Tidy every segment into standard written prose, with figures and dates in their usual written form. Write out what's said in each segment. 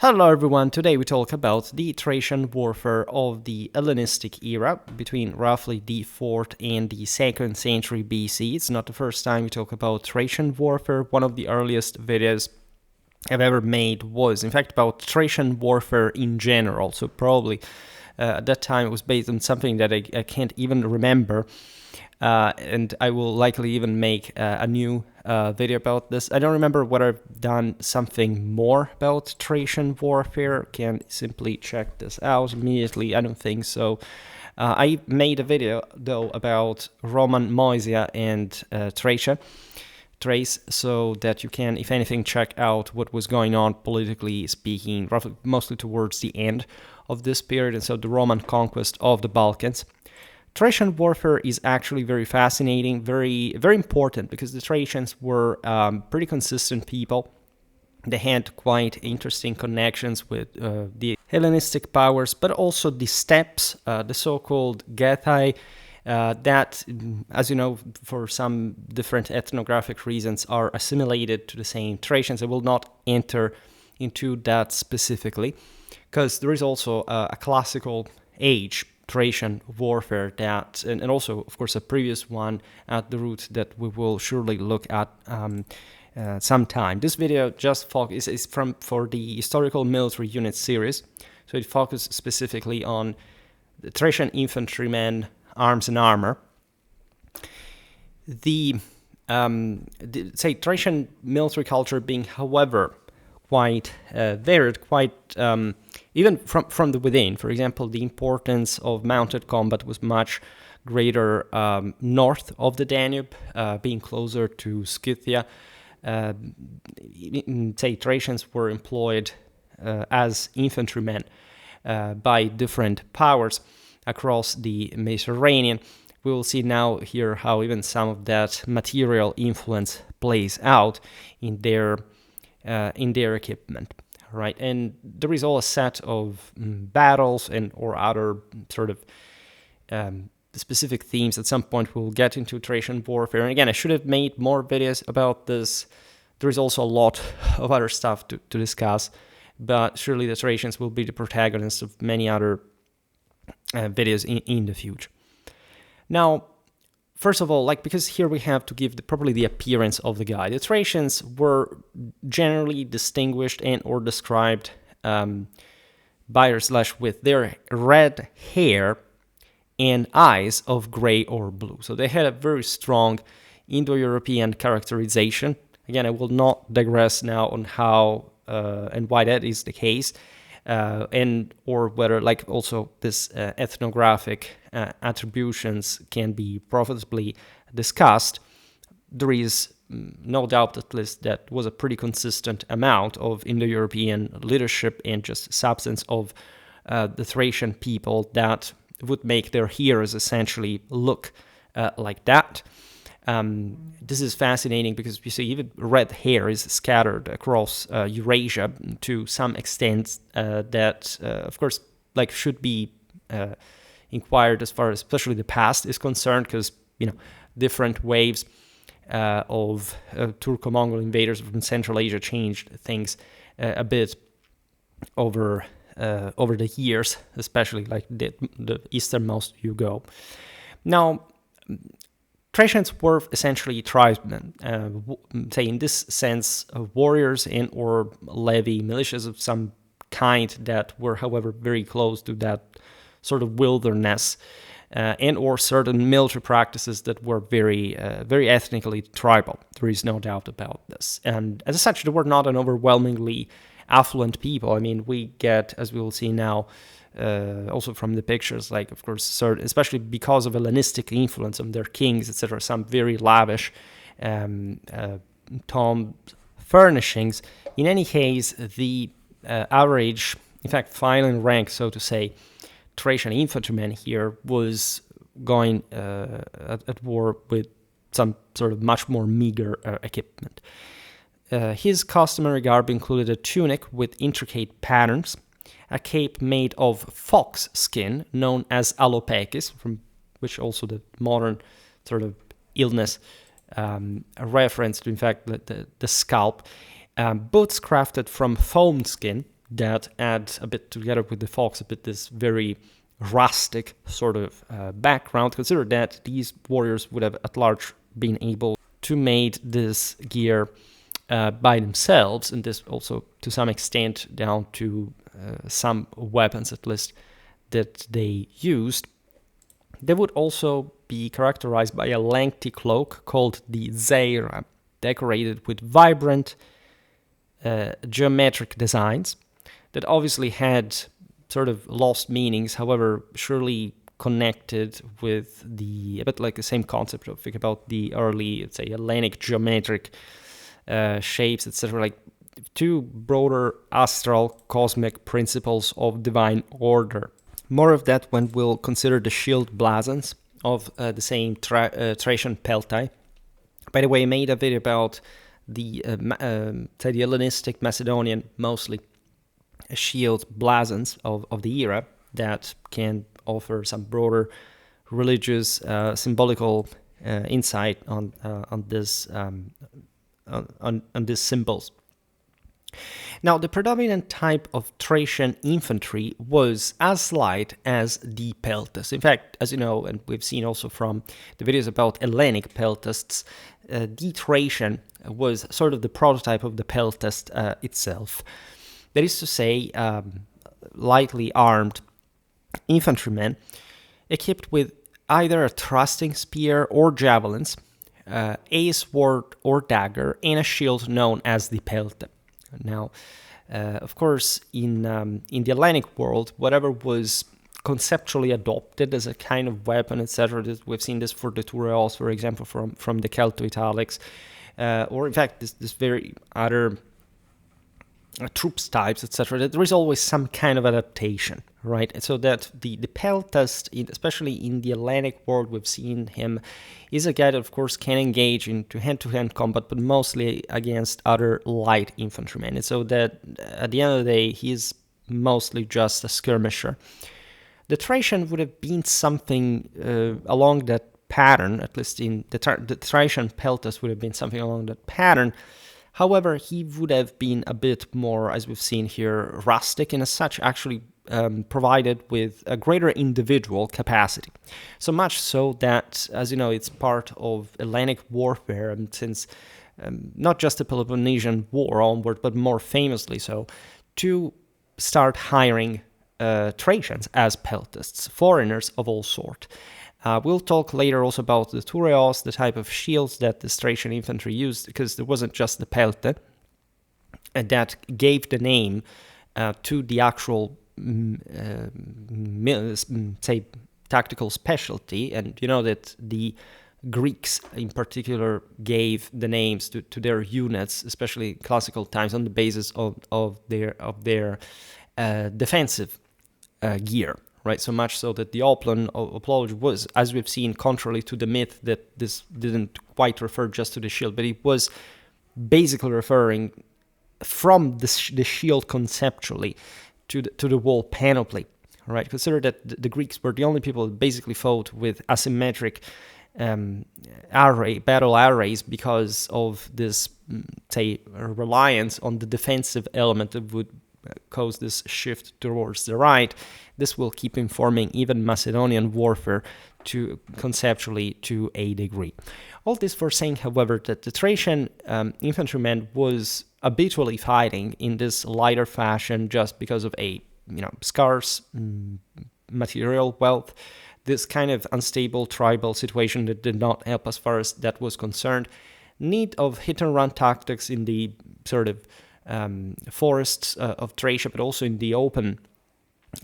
Hello everyone, today we talk about the Thracian warfare of the Hellenistic era between roughly the 4th and the 2nd century BC. It's not the first time we talk about Thracian warfare. One of the earliest videos I've ever made was in fact about Thracian warfare in general, so probably at that time it was based on something that I can't even remember. And I will likely even make a new video about this. I don't remember whether I've done something more about Thracian warfare. Can simply check this out immediately. I don't think so. I made a video though about Roman Moesia and Thrace, so that you can, if anything, check out what was going on politically speaking, roughly mostly towards the end of this period, and so the Roman conquest of the Balkans. Thracian warfare is actually very fascinating, very important, because the Thracians were pretty consistent people. They had quite interesting connections with the Hellenistic powers, but also the steppes, the so-called Getai, that, as you know, for some different ethnographic reasons, are assimilated to the same Thracians. I will not enter into that specifically, because there is also a classical age Thracian warfare that, and also, of course, a previous one at the root that we will surely look at sometime. This video just is for the historical military unit series, so it focuses specifically on the Thracian infantrymen, arms and armor. The Thracian military culture being, however, quite varied, quite even from the within. For example, the importance of mounted combat was much greater north of the Danube, being closer to Scythia. Thracians were employed as infantrymen by different powers across the Mediterranean. We will see now here how even some of that material influence plays out in their equipment, right? And there is all a set of battles and or other sort of specific themes. At some point we'll get into Thracian warfare. And again, I should have made more videos about this. There is also a lot of other stuff to discuss, but surely the Thracians will be the protagonists of many other videos in the future. Now, first of all, because here we have to give properly the appearance of the guy. The Thracians were generally distinguished and or described by or / with their red hair and eyes of gray or blue. So they had a very strong Indo-European characterization. Again, I will not digress now on how and why that is the case. And or whether also this ethnographic attributions can be profitably discussed. There is no doubt at least that was a pretty consistent amount of Indo-European leadership and just substance of the Thracian people that would make their heroes essentially look like that. This is fascinating because you see even red hair is scattered across Eurasia to some extent that, of course, should be inquired as far as especially the past is concerned, because, different waves of Turco-Mongol invaders from Central Asia changed things a bit over the years, especially the easternmost you go. Now, Thracians were essentially tribesmen, in this sense, warriors and or levy militias of some kind that were, however, very close to that sort of wilderness and or certain military practices that were very ethnically tribal. There is no doubt about this. And as such, they were not an overwhelmingly affluent people. I mean, we get, as we will see now, also from the pictures, of course, certain, especially because of Hellenistic influence on their kings, etc., some very lavish tomb furnishings. In any case, the average, in fact, filing rank, so to say, Thracian infantryman here was going at war with some sort of much more meager equipment. His customary garb included a tunic with intricate patterns, a cape made of fox skin known as alopekis, from which also the modern sort of illness a reference to, in fact, the scalp, boots crafted from foam skin, that add a bit together with the fox, a bit this very rustic sort of background. Consider that these warriors would have at large been able to make this gear by themselves, and this also to some extent down to some weapons at least that they used. They would also be characterized by a lengthy cloak called the zeira, decorated with vibrant geometric designs that obviously had sort of lost meanings, however, surely connected with a bit like the same concept of, think about the early, let's say, Hellenic geometric shapes, etc., like two broader astral cosmic principles of divine order. More of that when we'll consider the shield blazons of the same Thracian peltai. By the way, I made a video about the Hellenistic Macedonian, mostly shield blazons of the era that can offer some broader religious symbolical insight on these symbols. Now, the predominant type of Thracian infantry was as light as the peltasts. In fact, as you know, and we've seen also from the videos about Hellenic peltasts, the Thracian was sort of the prototype of the peltast itself. That is to say, lightly armed infantrymen equipped with either a thrusting spear or javelins, a sword or dagger, and a shield known as the pelta. Now, of course, in the Hellenic world, whatever was conceptually adopted as a kind of weapon, etc., we've seen this for the thureos, for example, from the Celto-Italics, or in fact, this very other troops types, etc., there is always some kind of adaptation, right? And so that the peltast, especially in the Hellenic world, we've seen him, is a guy that, of course, can engage into hand-to-hand combat, but mostly against other light infantrymen. And so that at the end of the day, he's mostly just a skirmisher. The Thracian would have been something along that pattern, at least in the Thracian peltast would have been something along that pattern. However, he would have been a bit more, as we've seen here, rustic, and as such actually provided with a greater individual capacity. So much so that, as you know, it's part of Hellenic warfare, and since not just the Peloponnesian War onward, but more famously so, to start hiring Thracians as peltasts, foreigners of all sort. We'll talk later also about the thureos, the type of shields that the Thracian infantry used, because there wasn't just the pelta that gave the name to the actual, say, tactical specialty. And you know that the Greeks in particular gave the names to their units, especially in classical times, on the basis of their defensive gear. Right, so much so that the oplon was, as we've seen, contrary to the myth that this didn't quite refer just to the shield, but it was basically referring from the shield conceptually to the whole panoply. Right, consider that the Greeks were the only people that basically fought with asymmetric battle arrays because of this, say, reliance on the defensive element that would cause this shift towards the right. This will keep informing even Macedonian warfare conceptually to a degree. All this for saying, however, that the Thracian infantryman was habitually fighting in this lighter fashion just because of a scarce material wealth, this kind of unstable tribal situation that did not help as far as that was concerned, need of hit-and-run tactics in the sort of forests of Thracia, but also in the open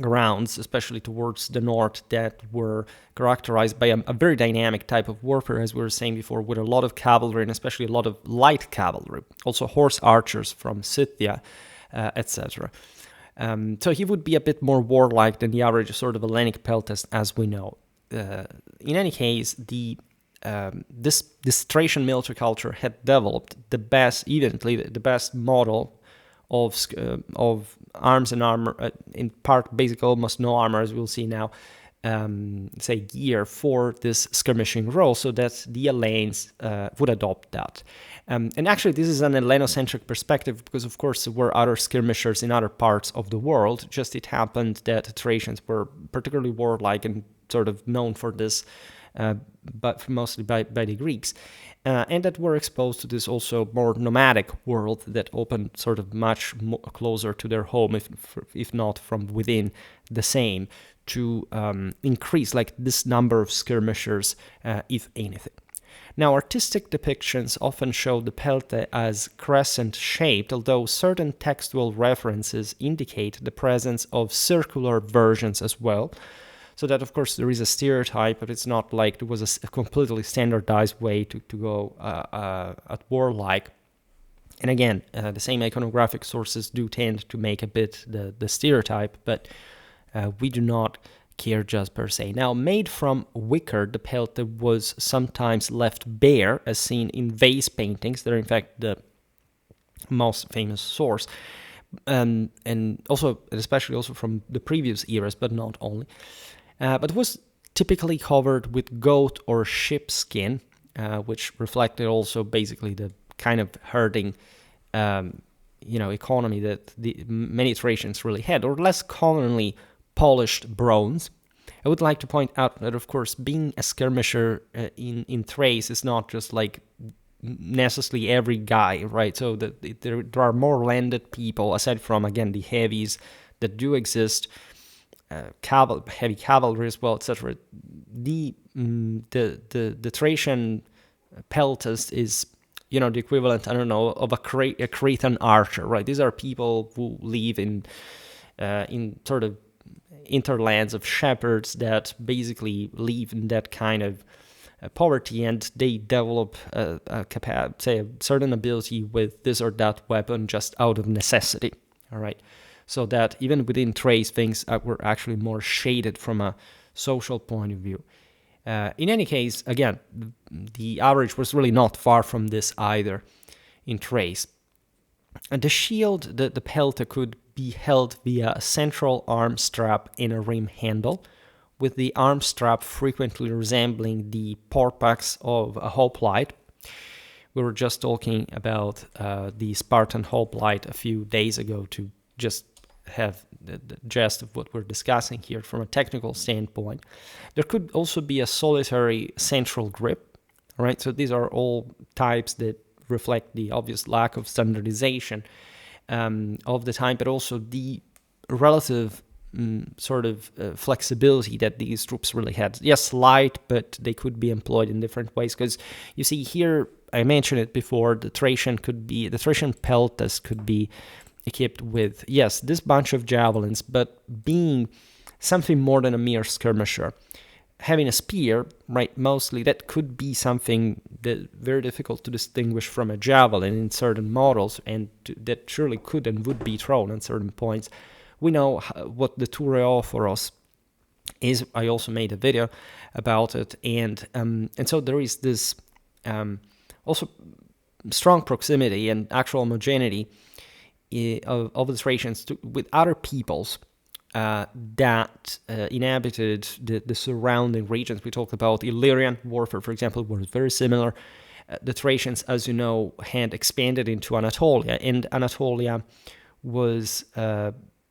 grounds, especially towards the north, that were characterized by a very dynamic type of warfare, as we were saying before, with a lot of cavalry and especially a lot of light cavalry, also horse archers from Scythia, etc. So he would be a bit more warlike than the average sort of Hellenic peltast, as we know. In any case, this Thracian military culture had developed the best model of arms and armor, in part basically almost no armor, as we'll see now, say, gear for this skirmishing role, so that the Hellenians would adopt that. And actually, this is an Hellenocentric perspective because, of course, there were other skirmishers in other parts of the world. Just it happened that the Thracians were particularly warlike and sort of known for this, but mostly by the Greeks. And that were exposed to this also more nomadic world that opened sort of much closer to their home, if not from within the same, to increase like this number of skirmishers, if anything. Now, artistic depictions often show the peltae as crescent-shaped, although certain textual references indicate the presence of circular versions as well. So that, of course, there is a stereotype, but it's not like there was a completely standardized way to go at warlike. And again, the same iconographic sources do tend to make a bit the stereotype, but we do not care just per se. Now, made from wicker, the peltae was sometimes left bare, as seen in vase paintings. They're, in fact, the most famous source. And also, especially also from the previous eras, but not only. But was typically covered with goat or sheep skin, which reflected also basically the kind of herding, economy that many Thracians really had, or less commonly polished bronze. I would like to point out that, of course, being a skirmisher in Thrace is not just like necessarily every guy, right? So that there are more landed people, aside from, again, the heavies that do exist, heavy cavalry as well, etc. The Thracian peltast is, the equivalent, I don't know, of a Cretan archer, right? These are people who live in sort of interlands of shepherds that basically live in that kind of poverty, and they develop a certain ability with this or that weapon just out of necessity, all right? So that even within Thrace, things were actually more shaded from a social point of view. In any case, again, the average was really not far from this either in Thrace. And the shield, the pelta, could be held via a central arm strap in a rim handle, with the arm strap frequently resembling the porpax of a hoplite. We were just talking about the Spartan hoplite a few days ago to just have the gist of what we're discussing here from a technical standpoint. There could also be a solitary central grip, right? So these are all types that reflect the obvious lack of standardization of the time, but also the relative flexibility that these troops really had. Yes, light, but they could be employed in different ways, because you see here, I mentioned it before, the Thracian peltas could be equipped with, yes, this bunch of javelins, but being something more than a mere skirmisher. Having a spear, right, mostly, that could be something that very difficult to distinguish from a javelin in certain models, and that surely could and would be thrown at certain points. We know what the thureos is. I also made a video about it, and so there is this also strong proximity and actual homogeneity of the Thracians with other peoples that inhabited the surrounding regions. We talked about Illyrian warfare, for example, was very similar. The Thracians, as you know, had expanded into Anatolia, and Anatolia was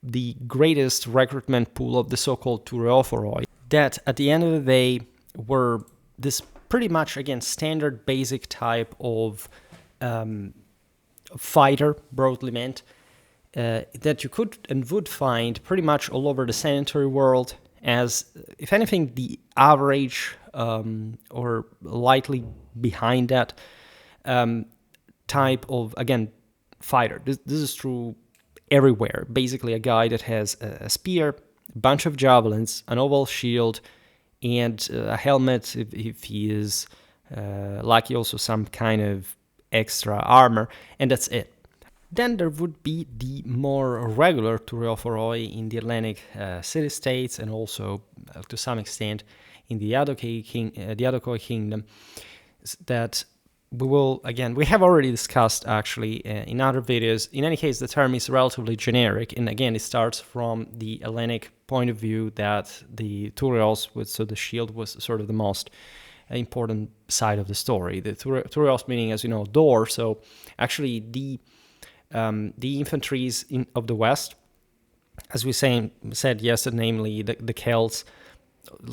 the greatest recruitment pool of the so-called thureophoroi, that at the end of the day were this pretty much, again, standard basic type of fighter, broadly meant, that you could and would find pretty much all over the sedentary world as, if anything, the average or lightly behind that type of, again, fighter. This is true everywhere. Basically, a guy that has a spear, a bunch of javelins, an oval shield, and a helmet if he is lucky, also some kind of extra armor, and that's it. Then there would be the more regular thureophoroi in the Hellenic city-states, and also to some extent in the Iadochoi kingdom, that we have already discussed actually in other videos. In any case, the term is relatively generic, and again, it starts from the Hellenic point of view that the thureos, so the shield, was sort of the most important side of the story. The thureos meaning, as you know, door. So actually, the infantries of the West, as we said yesterday, namely the Celts,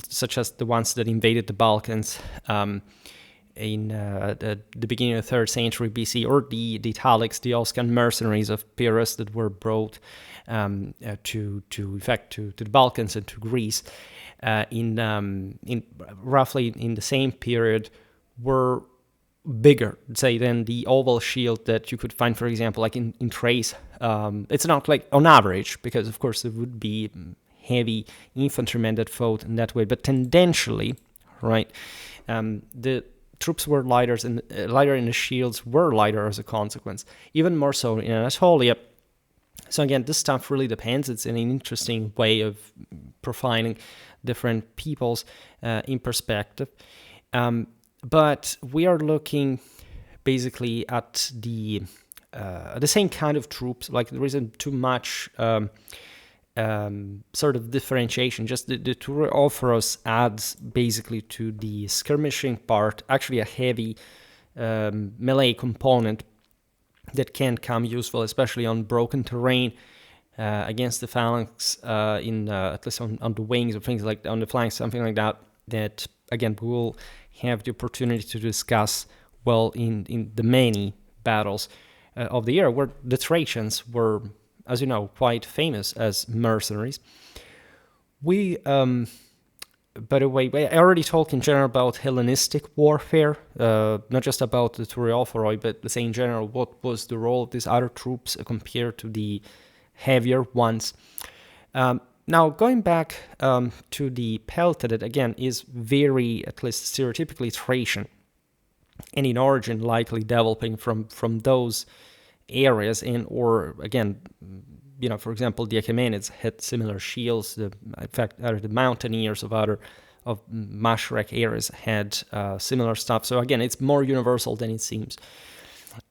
such as the ones that invaded the Balkans in the beginning of the 3rd century BC, or the Italics, the Oscan mercenaries of Pyrrhus that were brought to the Balkans and to Greece in roughly in the same period, were bigger, say, than the oval shield that you could find, for example, like in Thrace. It's not like on average, because of course there would be heavy infantrymen that fought in that way, but tendentially, right, the troops were lighter, and the shields were lighter as a consequence, even more so in Anatolia. So again, this stuff really depends. It's an interesting way of profiling different peoples in perspective. But we are looking basically at the same kind of troops. Like, there isn't too much sort of differentiation. Just the thureos adds basically to the skirmishing part actually a heavy melee component that can come useful, especially on broken terrain against the phalanx, at least on the wings or things like on the flanks, something like that. That again we will have the opportunity to discuss well in the many battles of the year, where the Thracians were, as you know, quite famous as mercenaries. We, by the way, I already talked in general about Hellenistic warfare, not just about the thureophoroi, but let's say in general, what was the role of these other troops compared to the heavier ones. Now, going back to the pelta, that again is very, at least stereotypically, Thracian, and in origin likely developing from those areas, and or again, for example, the Achaemenids had similar shields. In fact, the mountaineers of Mashrek areas had similar stuff. So again, it's more universal than it seems.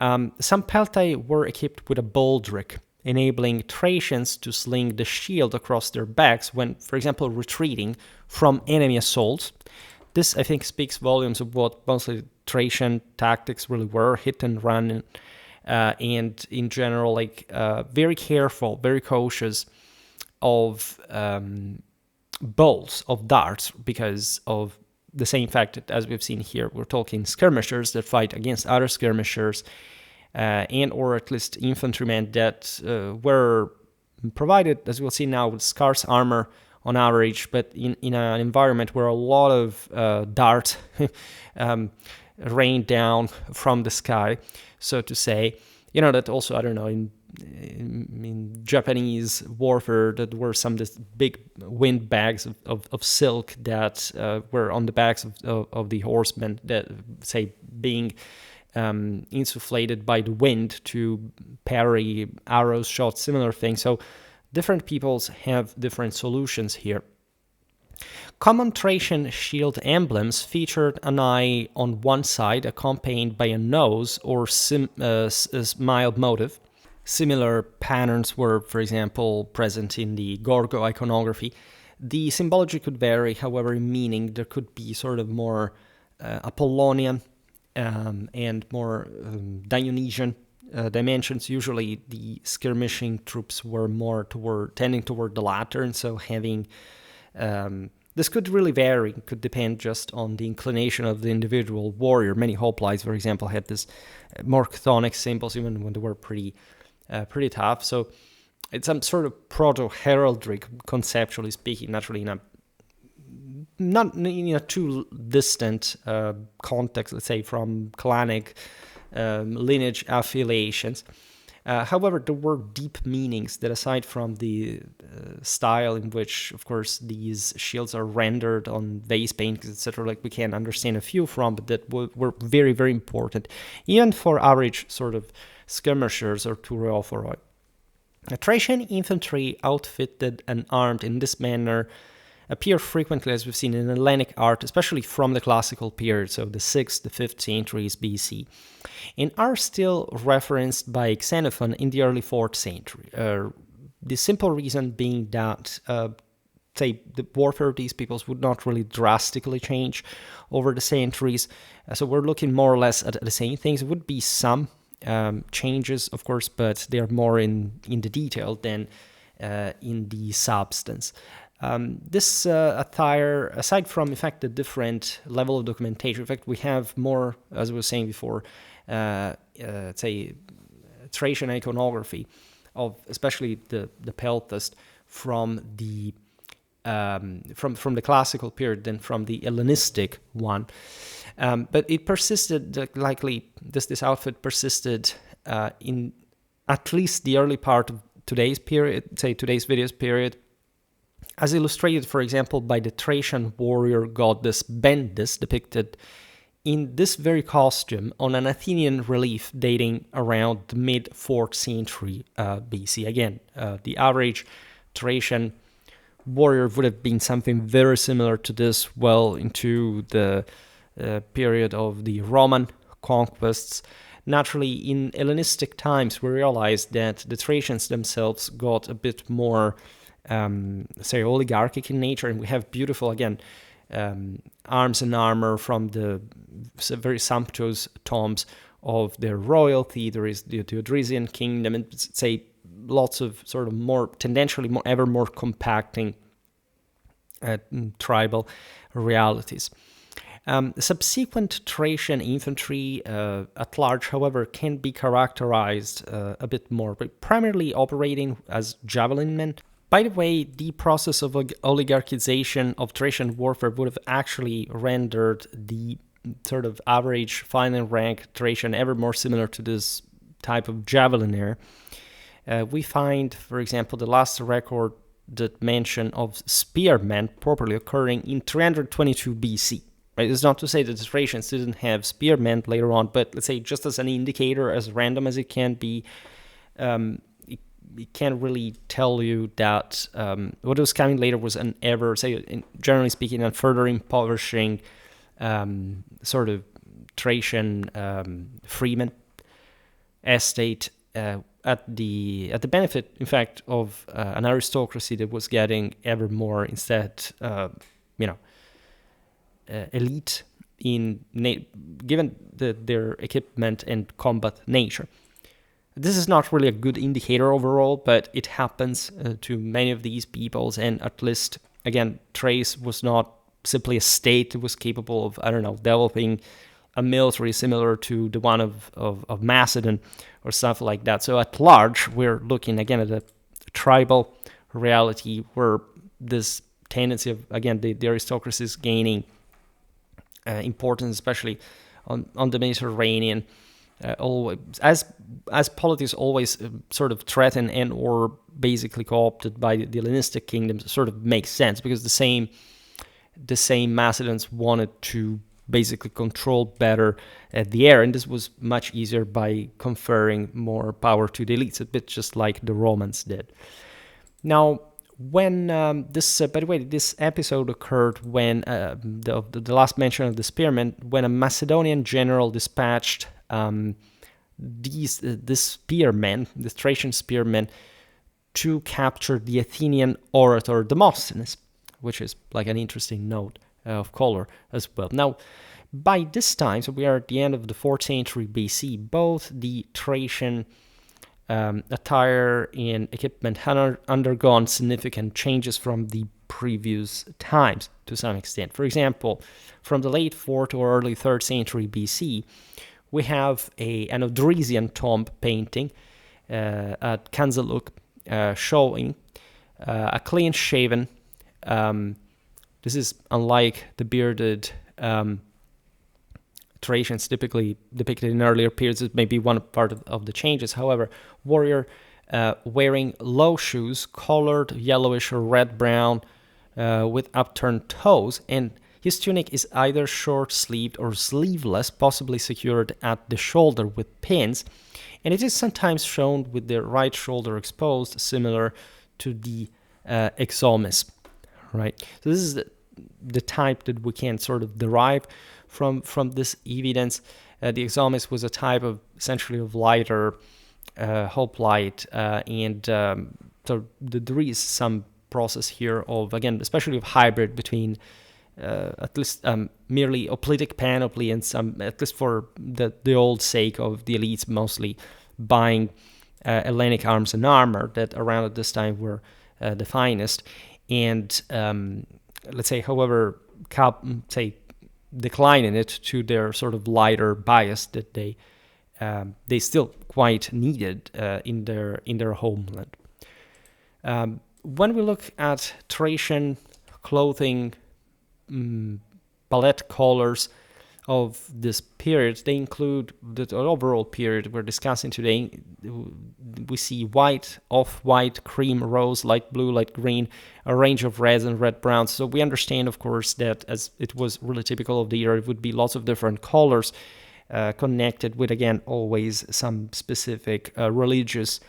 Some peltae were equipped with a baldric, enabling Thracians to sling the shield across their backs when, for example, retreating from enemy assaults. This, I think, speaks volumes of what mostly Thracian tactics really were: hit and run, and in general, very careful, very cautious of bolts, of darts, because of the same fact that, as we've seen here, we're talking skirmishers that fight against other skirmishers, and or at least infantrymen that were provided, as we'll see now, with scarce armor on average, but in an environment where a lot of darts rained down from the sky, so to say. That also, I don't know, in Japanese warfare, that were some of these big wind bags of silk that were on the backs of the horsemen, that, say, being insufflated by the wind to parry arrows, shots, similar things. So different peoples have different solutions here. Common Thracian shield emblems featured an eye on one side accompanied by a nose or a smile motif. Similar patterns were, for example, present in the Gorgo iconography. The symbology could vary, however, in meaning. There could be sort of more Apollonian and more Dionysian dimensions. Usually the skirmishing troops were more tending toward the latter, and so having this could really vary, could depend just on the inclination of the individual warrior. Many hoplites, for example, had this more chthonic symbols even when they were pretty tough. So it's some sort of proto-heraldric, conceptually speaking, naturally not in a too distant context, let's say, from clanic lineage affiliations. However, there were deep meanings that, aside from the style in which, of course, these shields are rendered on vase paintings, etc., like we can understand a few from, but that were very, very important, even for average sort of skirmishers or thureophoroi. Thracian infantry outfitted and armed in this manner appear frequently, as we've seen, in Hellenic art, especially from the classical period, so the 6th, the 5th centuries BC, and are still referenced by Xenophon in the early 4th century. The simple reason being that, say, the warfare of these peoples would not really drastically change over the centuries. So we're looking more or less at the same things. It would be some changes, of course, but they're more in the detail than in the substance. This attire, aside from, in fact, the different level of documentation, in fact, we have more, as I was saying before, say, Thracian iconography of especially the peltasts from the classical period than from the Hellenistic one. But it persisted, likely this outfit persisted in at least the early part of today's period, say today's video's period, as illustrated, for example, by the Thracian warrior goddess Bendis, depicted in this very costume on an Athenian relief dating around the mid-4th century BC. Again, the average Thracian warrior would have been something very similar to this well into the period of the Roman conquests. Naturally, in Hellenistic times, we realized that the Thracians themselves got a bit more, say, oligarchic in nature, and we have beautiful, again, arms and armor from the very sumptuous tombs of their royalty. There is the Thracian kingdom, and say lots of sort of more tendentially ever more compacting tribal realities. Subsequent Thracian infantry at large, however, can be characterized a bit more, but primarily operating as javelin men. By the way, the process of oligarchization of Thracian warfare would have actually rendered the sort of average final rank Thracian ever more similar to this type of javeliner. We find, for example, the last recorded mention of spearmen properly occurring in 322 BC. Right? It's not to say that the Thracians didn't have spearmen later on, but let's say just as an indicator, as random as it can be, it can't really tell you that what was coming later was an ever, say, generally speaking, a further impoverishing sort of Thracian freeman estate at the benefit, in fact, of an aristocracy that was getting ever more instead, elite given their equipment and combat nature. This is not really a good indicator overall, but it happens to many of these peoples, and at least, again, Thrace was not simply a state that was capable of, developing a military similar to the one of Macedon or stuff like that. So at large, we're looking again at a tribal reality where this tendency of, again, the aristocracy is gaining importance, especially on the Mediterranean, always as politics always sort of threatened and or basically co-opted by the Hellenistic kingdoms, sort of makes sense, because the same Macedons wanted to basically control better the air, and this was much easier by conferring more power to the elites, a bit just like the Romans did. Now, when by the way, this episode occurred when the last mention of the spearmen, when a Macedonian general dispatched these spearmen, the Thracian spearmen, to capture the Athenian orator Demosthenes, which is like an interesting note of color as well. Now, by this time, so we are at the end of the 4th century BC, both the Thracian attire and equipment had undergone significant changes from the previous times to some extent. For example, from the late 4th or early 3rd century BC, we have an Odrysian tomb painting at Kanzaluk showing a clean-shaven, this is unlike the bearded Thracians typically depicted in earlier periods. It may be one part of the changes. However, warrior wearing low shoes, colored yellowish or red-brown with upturned toes, and his tunic is either short-sleeved or sleeveless, possibly secured at the shoulder with pins, and it is sometimes shown with the right shoulder exposed, similar to the exomis, right? So this is the type that we can sort of derive from this evidence. The exomis was a type of essentially of lighter hoplite, and so there is some process here of, again, especially of hybrid between at least merely hoplitic panoply and some, at least for the old sake of the elites mostly buying Hellenic arms and armor that around at this time were the finest, and let's say, however, declining it to their sort of lighter bias that they still quite needed in their homeland. When we look at Thracian clothing palette colors of this period, they include the overall period we're discussing today. We see white, off-white, cream, rose, light blue, light green, a range of reds and red browns. So we understand, of course, that as it was really typical of the era, it would be lots of different colors connected with, again, always some specific religious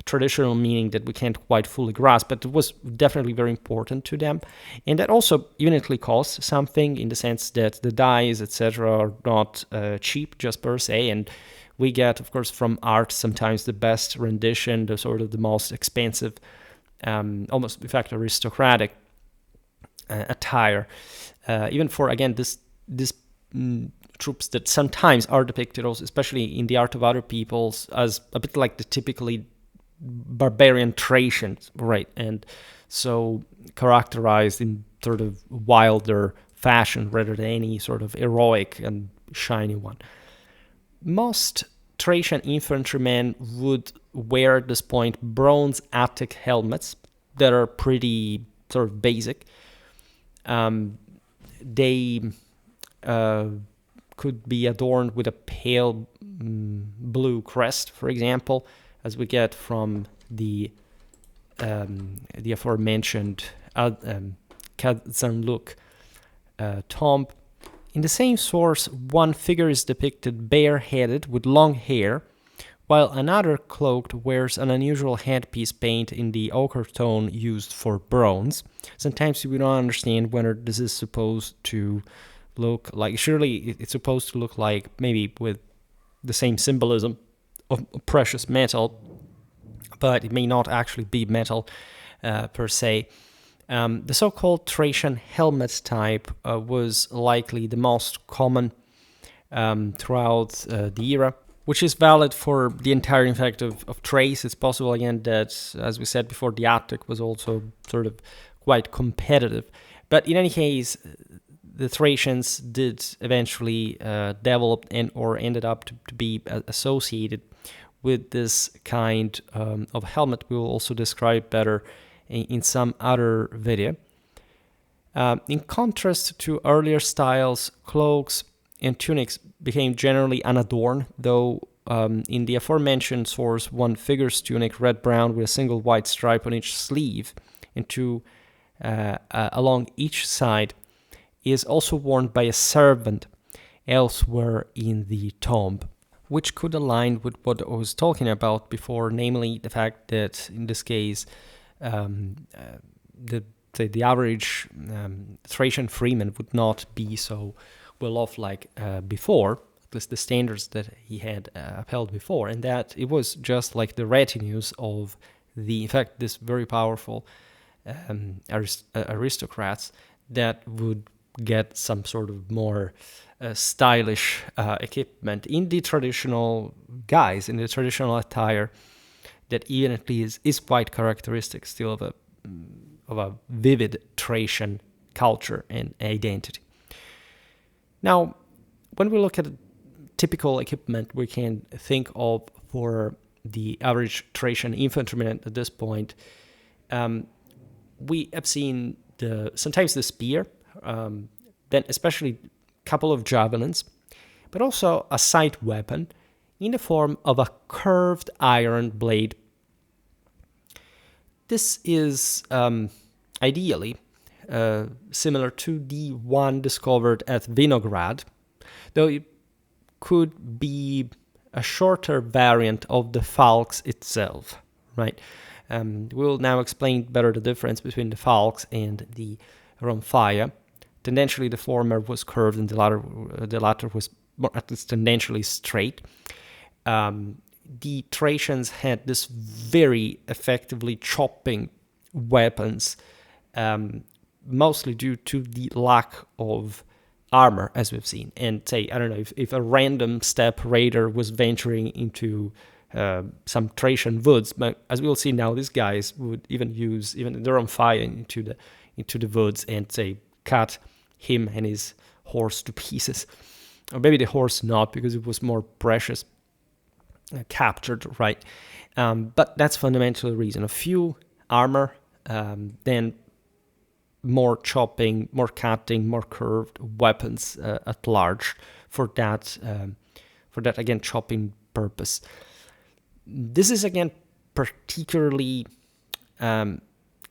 traditional meaning that we can't quite fully grasp, but it was definitely very important to them. And that also evidently costs something, in the sense that the dyes, etc., are not cheap just per se, and we get, of course, from art sometimes the best rendition, the sort of the most expensive, almost in fact aristocratic attire, even for, again, this troops that sometimes are depicted also, especially in the art of other peoples, as a bit like the typically barbarian Thracians, right? And so characterized in sort of wilder fashion rather than any sort of heroic and shiny one. Most Thracian infantrymen would wear at this point bronze Attic helmets that are pretty sort of basic. They could be adorned with a pale blue crest, for example, as we get from the aforementioned Kazanluk tomb. In the same source, one figure is depicted bareheaded with long hair, while another cloaked wears an unusual headpiece painted in the ochre tone used for bronze. Sometimes we don't understand whether this is supposed to look like, surely it's supposed to look like maybe with the same symbolism of precious metal, but it may not actually be metal per se. The so-called Thracian helmet type was likely the most common throughout the era, which is valid for the entire, in fact, of Thrace. It's possible, again, that, as we said before, the Attic was also sort of quite competitive. But in any case, the Thracians did eventually develop or ended up to be associated with this kind of helmet. We will also describe better in some other video. In contrast to earlier styles, cloaks and tunics became generally unadorned, though in the aforementioned source, one figure's tunic, red-brown, with a single white stripe on each sleeve and two along each side, is also worn by a servant elsewhere in the tomb, which could align with what I was talking about before, namely the fact that in this case, the average Thracian freeman would not be so well off like before, at least the standards that he had upheld before, and that it was just like the retinues of in fact, this very powerful aristocrats that would get some sort of more stylish equipment in the traditional guise, in the traditional attire that evidently is quite characteristic still of a vivid Thracian culture and identity. Now, when we look at typical equipment we can think of for the average Thracian infantryman at this point, we have seen sometimes the spear, then especially a couple of javelins, but also a side weapon in the form of a curved iron blade. This is ideally similar to the one discovered at Vinograd, though it could be a shorter variant of the falx itself, right? We'll now explain better the difference between the falx and the rhomphaia. Tendentially, the former was curved and the latter was more, at least tendentially straight. The Thracians had this very effectively chopping weapons, mostly due to the lack of armor, as we've seen. And say, I don't know, if a random steppe raider was venturing into some Thracian woods, but as we'll see now, these guys would even use even their own fire into the woods and say cut him and his horse to pieces, or maybe the horse not, because it was more precious, captured, right? But that's fundamentally the reason. A few armor, then more chopping, more cutting, more curved weapons at large for that again chopping purpose. This is again particularly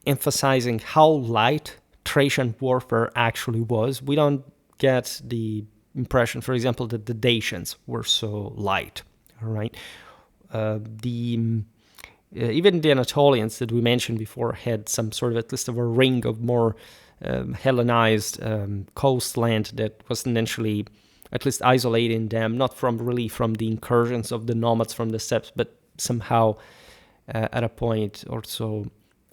emphasizing how light Thracian warfare actually was. We don't get the impression, for example, that the Dacians were so light. All right, even the Anatolians that we mentioned before had some sort of at least of a ring of more Hellenized coastland that was essentially at least isolating them, not from the incursions of the nomads from the steppes, but somehow at a point or so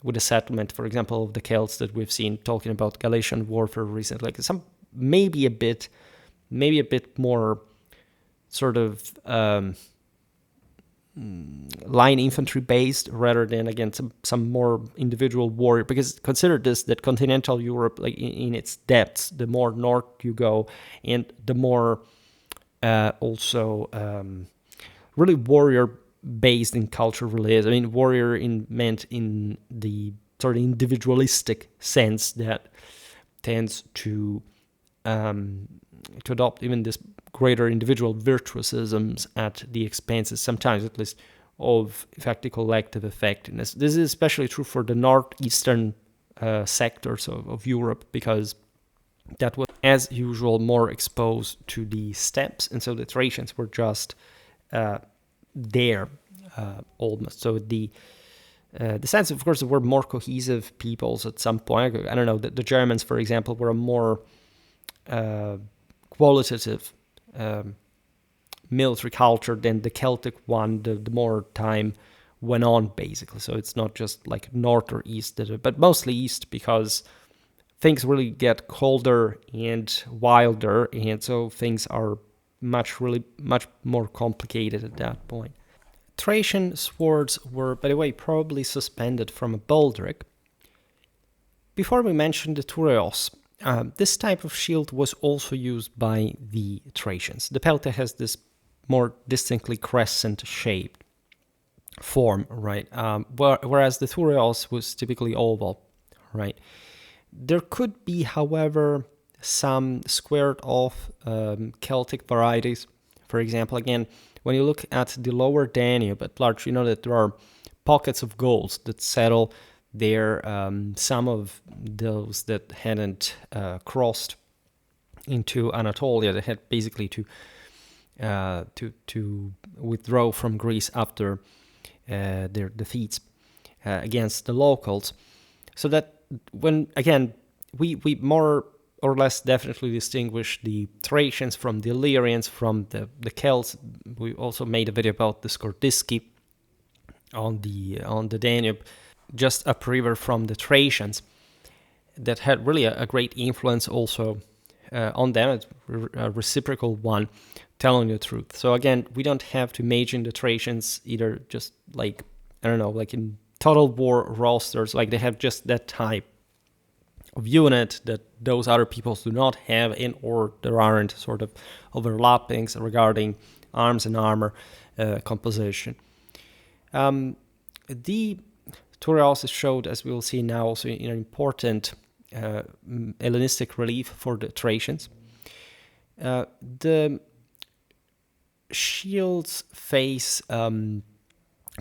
with the settlement, for example, of the Celts that we've seen talking about Galatian warfare recently, like some maybe a bit more sort of line infantry based rather than again some more individual warrior, because consider this, that continental Europe, like in its depths, the more north you go and the more also really warrior based in culture really is. I mean, warrior meant in the sort of individualistic sense that tends to adopt even this greater individual virtuosisms at the expenses, sometimes at least, of effective collective effectiveness. This is especially true for the northeastern sectors of Europe, because that was, as usual, more exposed to the steppes, and so the Thracians were just there almost. So the sense, of course, were more cohesive peoples at some point. I don't know, the Germans, for example, were a more qualitative military culture than the Celtic one, the more time went on, basically. So it's not just like north or east, but mostly east, because things really get colder and wilder, and so things are much more complicated at that point. Thracian swords were, by the way, probably suspended from a baldric. Before we mention the thureos, this type of shield was also used by the Thracians. The pelta has this more distinctly crescent-shaped form, right? Whereas the thureos was typically oval, right? There could be, however, some squared-off Celtic varieties. For example, again, when you look at the lower Danube at large, you know that there are pockets of golds that settle there. Some of those that hadn't crossed into Anatolia, that had basically to withdraw from Greece after their defeats against the locals. So that when, again, we more or less definitely distinguish the Thracians from the Illyrians, from the Celts. We also made a video about the Skordiski on the Danube, just upriver from the Thracians, that had really a great influence also on them, a reciprocal one, telling the truth. So again, we don't have to imagine the Thracians either just like, I don't know, like in Total War rosters, like they have just that type of unit that those other peoples do not have, or there aren't sort of overlappings regarding arms and armor composition. The thureos is showed, as we will see now, also in an important Hellenistic relief for the Thracians. The shield's face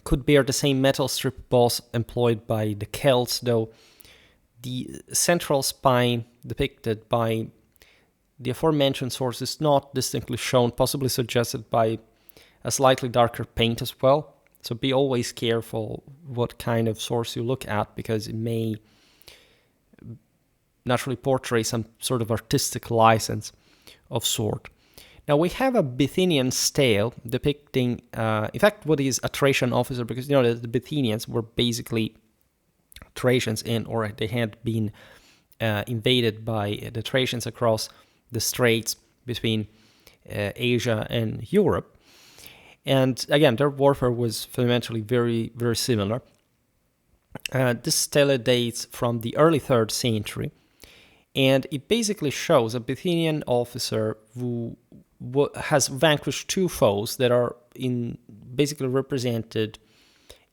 could bear the same metal strip boss employed by the Celts, though the central spine depicted by the aforementioned source is not distinctly shown, possibly suggested by a slightly darker paint as well. So be always careful what kind of source you look at, because it may naturally portray some sort of artistic license of sort. Now we have a Bithynian stele depicting, in fact, what is a Thracian officer, because the Bithynians were basically Thracians, or they had been invaded by the Thracians across the straits between Asia and Europe. And again, their warfare was fundamentally very, very similar. This stele dates from the early 3rd century, and it basically shows a Bithynian officer who has vanquished two foes that are basically represented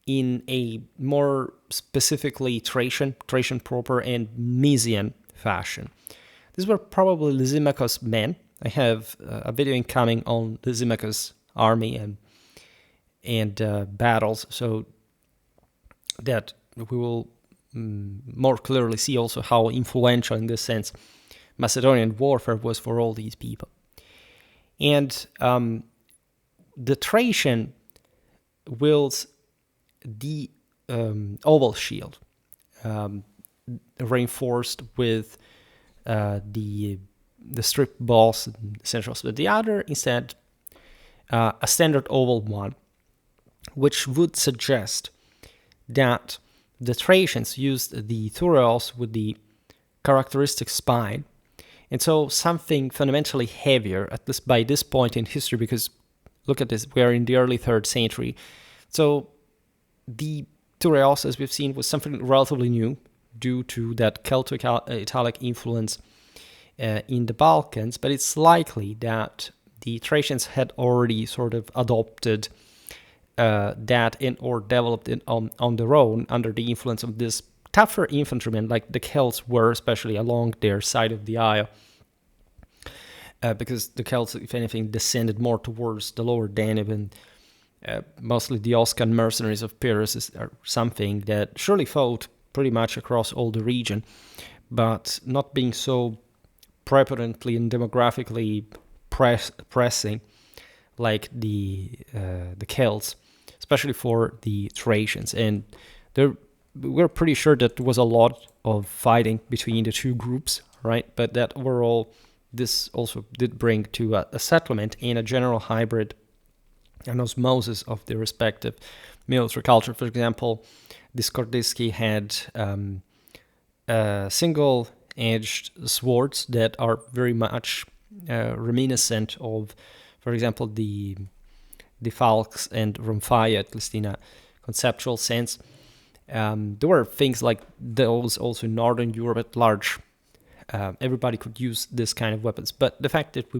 in a more specifically Thracian proper, and Mysian fashion. These were probably Lysimachus' men. I have a video incoming on Lysimachus' army and battles, so that we will more clearly see also how influential, in this sense, Macedonian warfare was for all these people. And the Thracian wields the oval shield, reinforced with the strip balls and essentials, but the other instead a standard oval one, which would suggest that the Thracians used the thureos with the characteristic spine, and so something fundamentally heavier, at least by this point in history, because look at this, we are in the early 3rd century. So the thureos, as we've seen, was something relatively new due to that Celto-Italic influence in the Balkans, but it's likely that the Thracians had already sort of adopted that or developed it on their own under the influence of this tougher infantrymen, like the Celts were, especially along their side of the Isle, because the Celts, if anything, descended more towards the lower Danube, and mostly the Oscan mercenaries of Pyrrhus are something that surely fought pretty much across all the region, but not being so prepotently and demographically pressing like the Celts, especially for the Thracians. And we're pretty sure that there was a lot of fighting between the two groups, right? But that overall, this also did bring to a settlement and a general hybrid and osmosis of the respective military culture. For example, the Skordiski had single-edged swords that are very much reminiscent of, for example, the falx and rhomphaia, at least in a conceptual sense. There were things like those also in Northern Europe at large. Everybody could use this kind of weapons, but the fact that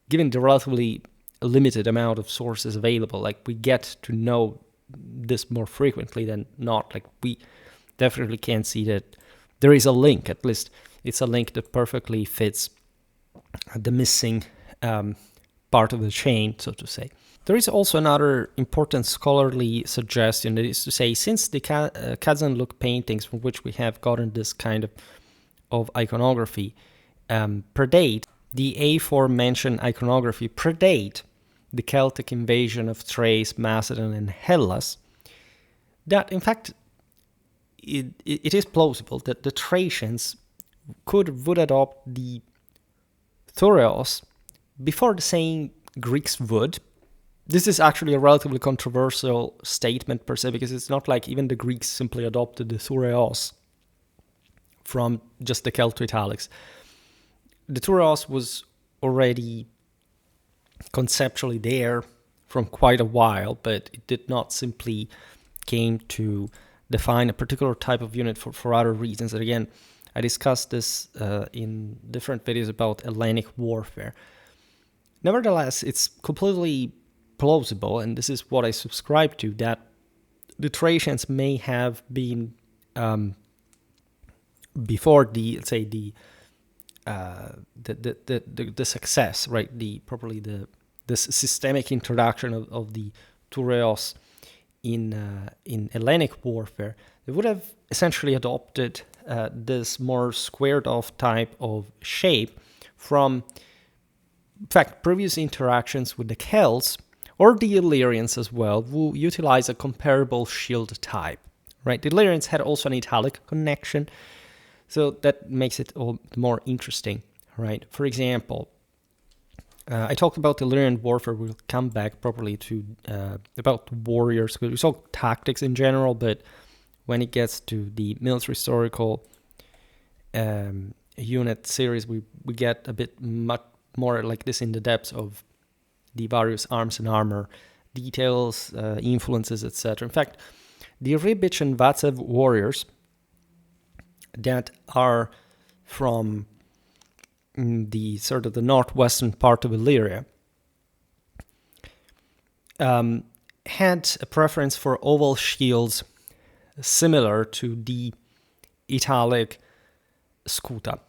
given the relatively limited amount of sources available, like we get to know this more frequently than not. Like we definitely can see that there is a link. At least it's a link that perfectly fits the missing part of the chain, so to say. There is also another important scholarly suggestion, that is to say, since the Kazan-look paintings from which we have gotten this kind of iconography predate, the aforementioned iconography predate the Celtic invasion of Thrace, Macedon, and Hellas, that in fact it is plausible that the Thracians would adopt the thureos before the same Greeks would. This is actually a relatively controversial statement per se, because it's not like even the Greeks simply adopted the thureos from just the Celto-Italics. The thureos was already conceptually there from quite a while, but it did not simply came to define a particular type of unit for other reasons. And again, I discussed this in different videos about Hellenic warfare. Nevertheless, it's completely plausible, and this is what I subscribe to, that the Thracians may have been before the, let's say, the success, right? This systemic introduction of the thureos in Hellenic warfare. They would have essentially adopted this more squared off type of shape from, in fact, previous interactions with the Celts, or the Illyrians as well, who utilize a comparable shield type, right? The Illyrians had also an italic connection, so that makes it all more interesting, right? For example, I talked about Illyrian warfare. We'll come back properly to about warriors. We saw tactics in general, but when it gets to the military historical unit series, we get a bit much more like this in the depths of the various arms and armor details, influences, etc. In fact, the Ribich and Vatsev warriors that are from the sort of the northwestern part of Illyria had a preference for oval shields similar to the italic scuta,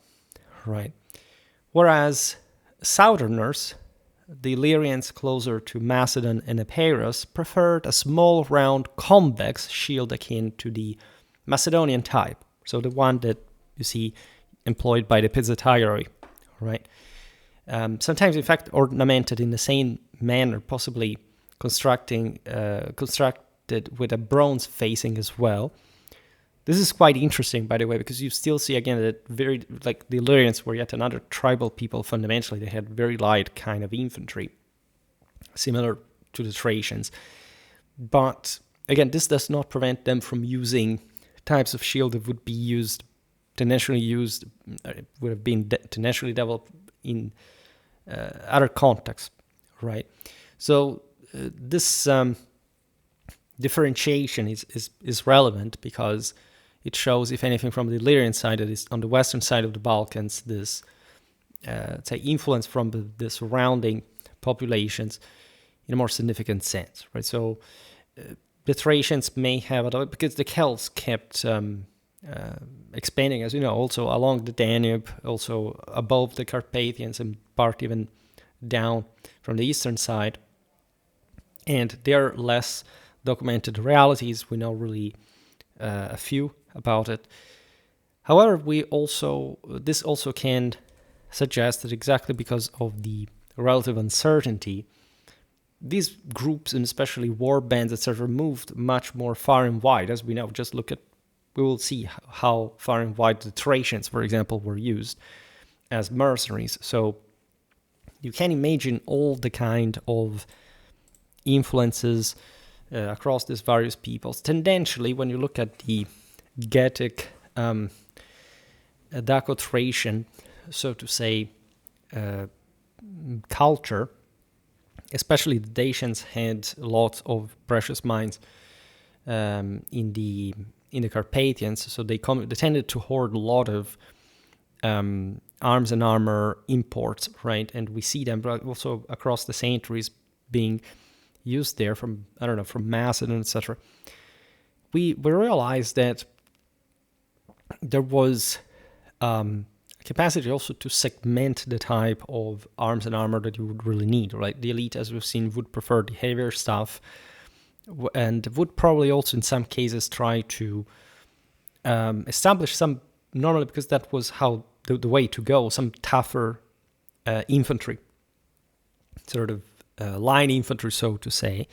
right? Whereas southerners, the Illyrians closer to Macedon and Epirus, preferred a small, round, convex shield akin to the Macedonian type, so the one that you see employed by the Pizzataioi, right? Sometimes, in fact, ornamented in the same manner, possibly constructed with a bronze facing as well. This is quite interesting, by the way, because you still see, again, that very, like the Illyrians were yet another tribal people fundamentally. They had very light kind of infantry, similar to the Thracians. But, again, this does not prevent them from using types of shield that would be used, would have been tenaciously developed in other contexts, right? So this differentiation is relevant because it shows, if anything, from the Illyrian side, that is on the western side of the Balkans, this say influence from the surrounding populations in a more significant sense, right? So the Thracians may have it because the Celts kept expanding, as you know, also along the Danube, also above the Carpathians, and part even down from the eastern side. And there are less documented realities. We know really a few about it. However, this also can suggest that exactly because of the relative uncertainty, these groups, and especially war bands, etc., moved much more far and wide. As we know, we will see how far and wide the Thracians, for example, were used as mercenaries. So you can imagine all the kind of influences across these various peoples. Tendentially, when you look at the Getic Daco-Thracian, so to say, culture, especially the Dacians had lots of precious mines in the Carpathians, so they tended to hoard a lot of arms and armor imports, right? And we see them also across the centuries being used there from Macedon, etc. We realized that there was a capacity also to segment the type of arms and armor that you would really need, right? The elite, as we've seen, would prefer the heavier stuff, and would probably also in some cases try to establish some, normally because that was how the way to go, some tougher infantry, sort of line infantry, so to say.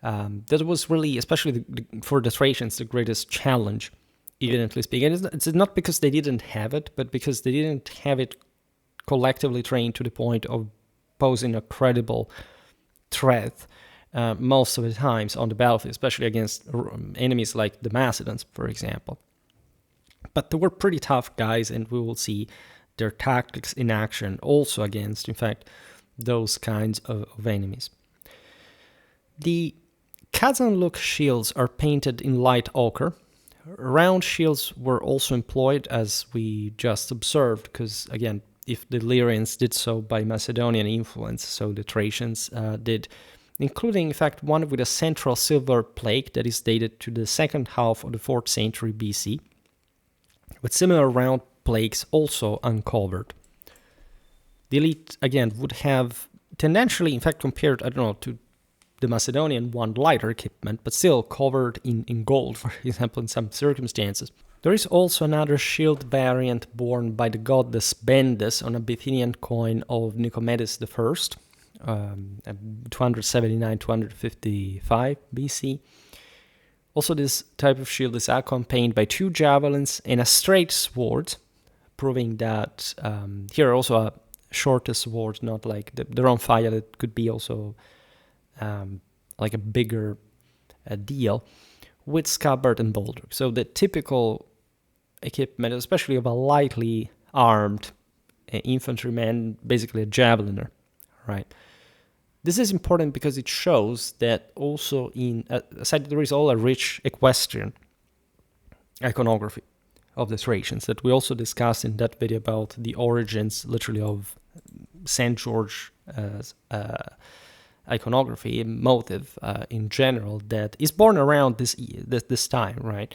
That was really, especially for the Thracians, the greatest challenge, evidently speaking. And it's not because they didn't have it, but because they didn't have it collectively trained to the point of posing a credible threat most of the times on the battlefield, especially against enemies like the Macedons, for example. But they were pretty tough guys, and we will see their tactics in action also against, in fact, those kinds of enemies. The Kazanluk shields are painted in light ochre. Round shields were also employed, as we just observed, because, again, if the Illyrians did so by Macedonian influence, so the Thracians did, including, in fact, one with a central silver plate that is dated to the second half of the 4th century BC, with similar round plates also uncovered. The elite, again, would have tendentially, in fact, compared, to the Macedonian one, lighter equipment, but still covered in gold, for example, in some circumstances. There is also another shield variant borne by the goddess Bendis on a Bithynian coin of Nicomedes I, 279, 255 BC. Also, this type of shield is accompanied by 2 javelins and a straight sword, proving that here also a shorter sword, not like the rhomphaia that could be also like a bigger deal, with scabbard and baldric. So the typical equipment, especially of a lightly armed infantryman, basically a javeliner, right? This is important because it shows that also in aside there is all a rich equestrian iconography of the Thracians that we also discussed in that video about the origins, literally, of St. George iconography motive in general that is born around this time, right?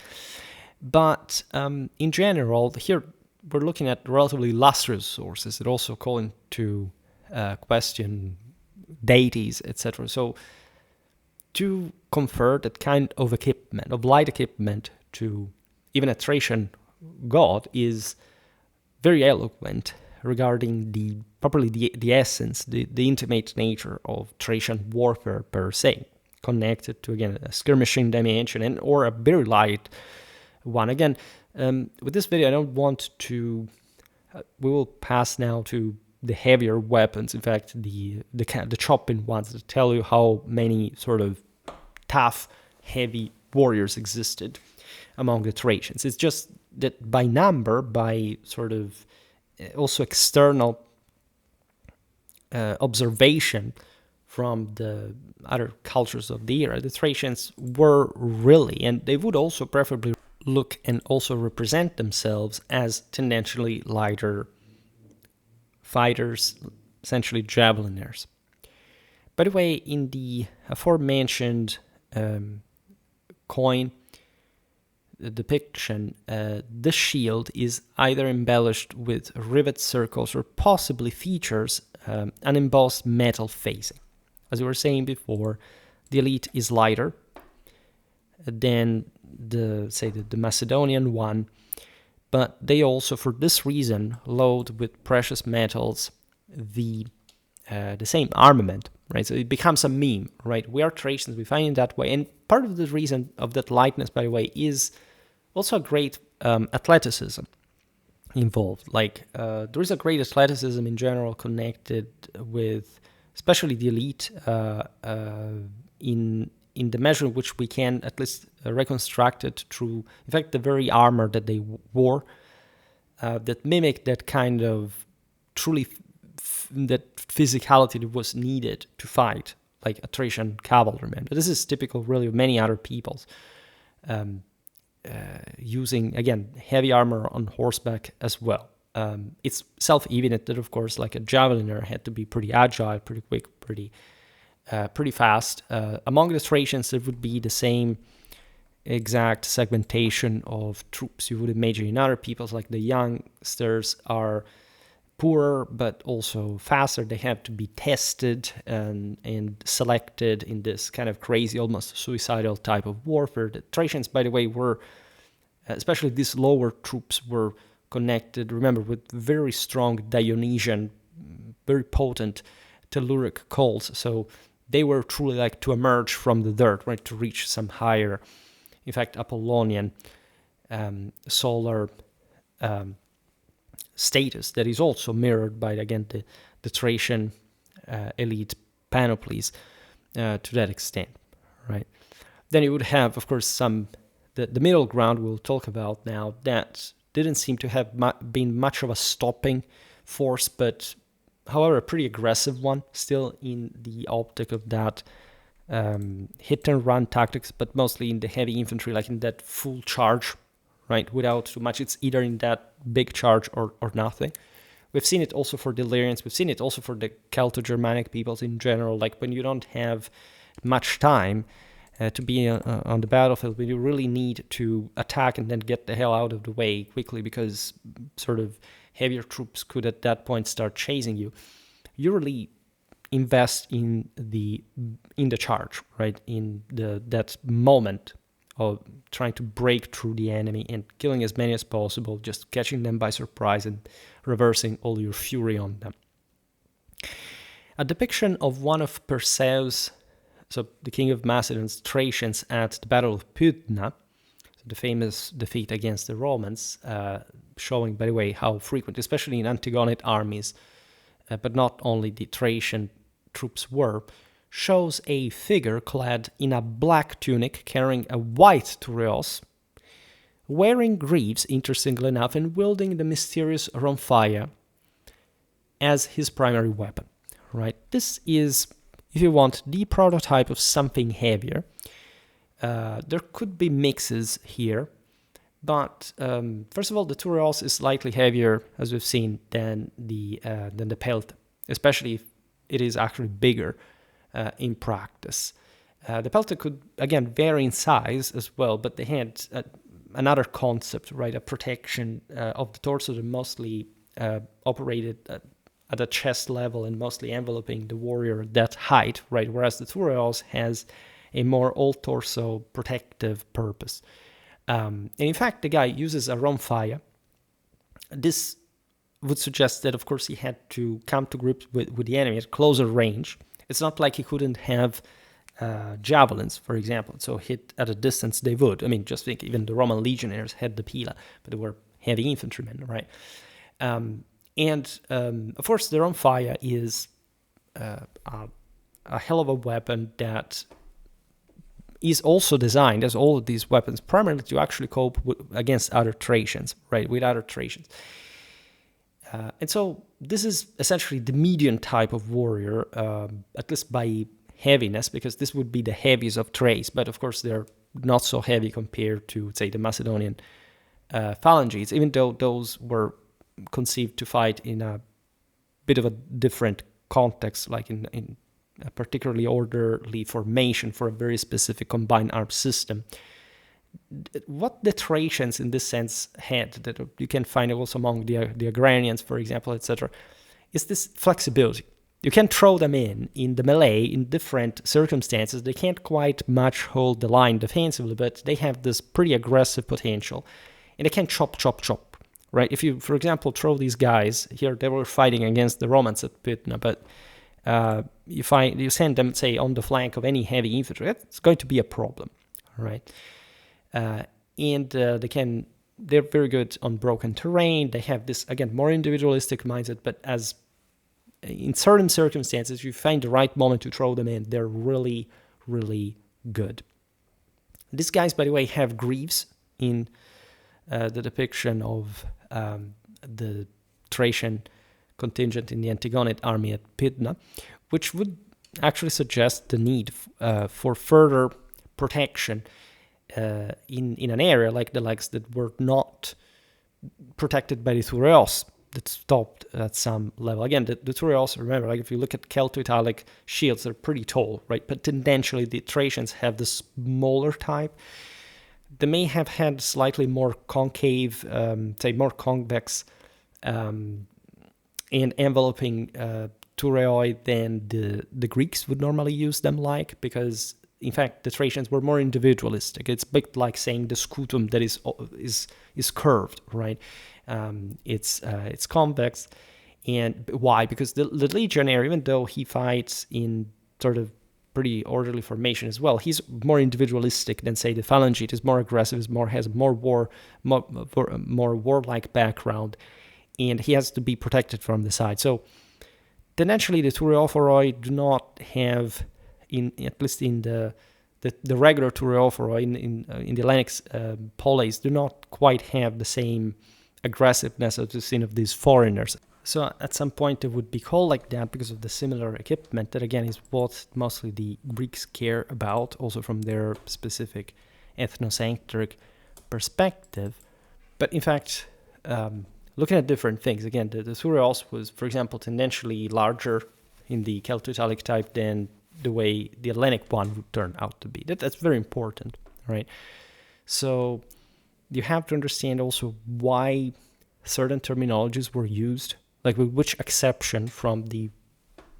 But in general, here we're looking at relatively lustrous sources that also call into question deities, etc. So to confer that kind of equipment, of light equipment, to even a Thracian god is very eloquent regarding the essence, the intimate nature of Thracian warfare per se, connected to, again, a skirmishing dimension and or a very light one. Again, with this video, I don't want to. We will pass now to the heavier weapons. In fact, the chopping ones that tell you how many sort of tough, heavy warriors existed among the Thracians. It's just that by number, by sort of also external observation from the other cultures of the era, the Thracians were really, and they would also preferably look and also represent themselves as tendentially lighter fighters, essentially javeliners. By the way, in the aforementioned coin depiction, the shield is either embellished with rivet circles or possibly features an embossed metal facing. As we were saying before, the elite is lighter than the Macedonian one, but they also, for this reason, load with precious metals the same armament, right? So it becomes a meme, right? We are Thracians, we find it that way, and part of the reason of that lightness, by the way, is also a great athleticism involved. Like there is a great athleticism in general connected with, especially the elite, in the measure in which we can at least reconstruct it through, in fact, the very armor that they wore, that mimicked that kind of truly that physicality that was needed to fight, like a Thracian cavalryman. But this is typical, really, of many other peoples, using, again, heavy armor on horseback as well. It's self-evident that, of course, like a javeliner had to be pretty agile, pretty quick, pretty fast. Among the Thracians, there would be the same exact segmentation of troops you would imagine in other peoples. Like the youngsters are poorer, but also faster. They have to be tested and selected in this kind of crazy, almost suicidal type of warfare. The Thracians, by the way, were, especially these lower troops, were connected, remember, with very strong Dionysian, very potent telluric cults. So they were truly like to emerge from the dirt, right, to reach some higher, in fact, Apollonian solar status that is also mirrored by, again, the Thracian elite panoplies to that extent, right? Then you would have, of course, the middle ground we'll talk about now that didn't seem to have been much of a stopping force, but however, a pretty aggressive one, still in the optic of that hit and run tactics, but mostly in the heavy infantry, like in that full charge, right? Without too much, it's either in that big charge or nothing. We've seen it also for the Illyrians, we've seen it also for the Celto-Germanic peoples in general, like when you don't have much time to be on the battlefield, when you really need to attack and then get the hell out of the way quickly because sort of heavier troops could at that point start chasing you. You really invest in the charge, right? In that moment of trying to break through the enemy and killing as many as possible, just catching them by surprise and reversing all your fury on them. A depiction of one of Perseus, so the king of Macedon's Thracians at the Battle of Pydna, so the famous defeat against the Romans, showing, by the way, how frequent, especially in Antigonid armies, but not only the Thracian troops were, shows a figure clad in a black tunic carrying a white thureos, wearing greaves, interestingly enough, and wielding the mysterious rhomphaia as his primary weapon. Right? This is, if you want, the prototype of something heavier. There could be mixes here, but first of all, the thureos is slightly heavier, as we've seen, than the pelta, especially if it is actually bigger in practice. The pelta could, again, vary in size as well, but they had another concept, right? A protection of the torso that mostly operated at a chest level and mostly enveloping the warrior at that height, right? Whereas the thureos has a more all-torso protective purpose. And in fact, the guy uses a rhomphaia. This would suggest that, of course, he had to come to grips with the enemy at closer range. It's not like he couldn't have javelins, for example, so hit at a distance they would. I mean, just think, even the Roman legionaries had the pila, but they were heavy infantrymen, right? And of course, the rhomphaia is a hell of a weapon that is also designed, as all of these weapons, primarily to actually cope against other Thracians, right? With other Thracians. And so this is essentially the medium type of warrior, at least by heaviness, because this would be the heaviest of Thrace, but of course they're not so heavy compared to, say, the Macedonian phalanges, even though those were conceived to fight in a bit of a different context, like in a particularly orderly formation for a very specific combined arms system. What the Thracians in this sense had, that you can find also among the agrarians, for example, etc., is this flexibility. You can throw them in the melee in different circumstances. They can't quite much hold the line defensively, but they have this pretty aggressive potential, and they can chop, right? If you, for example, throw these guys here, they were fighting against the Romans at Pydna, but you send them, say, on the flank of any heavy infantry, it's going to be a problem, right? And they're very good on broken terrain. They have this, again, more individualistic mindset, but as in certain circumstances, you find the right moment to throw them in, they're really, really good. These guys, by the way, have greaves in the depiction of the Thracian contingent in the Antigonid army at Pydna, which would actually suggest the need for further protection in an area like the legs that were not protected by the thureos that stopped at some level. Again, the thureos, remember, like if you look at Celto-Italic shields, they're pretty tall, right? But tendentially, the Thracians have the smaller type. They may have had slightly more concave, say more convex and enveloping thureoi than the Greeks would normally use them like, because in fact the Thracians were more individualistic. It's a bit like saying the scutum that is curved, right? It's convex. And why? Because the legionnaire, even though he fights in sort of pretty orderly formation as well, he's more individualistic than, say, the phalangite. Is more aggressive, has more warlike background, and he has to be protected from the side. So tendentially, the thureophoroi do not have, at least in the regular thureophoroi in the Lennox poleis, do not quite have the same aggressiveness as we've seen of these foreigners. So at some point they would be called like that because of the similar equipment that, again, is what mostly the Greeks care about, also from their specific ethnocentric perspective. But in fact, looking at different things, again, the thureos was, for example, tendentially larger in the Celto-Italic type than the way the Hellenic one would turn out to be. That's very important, right? So you have to understand also why certain terminologies were used, like with which exception from the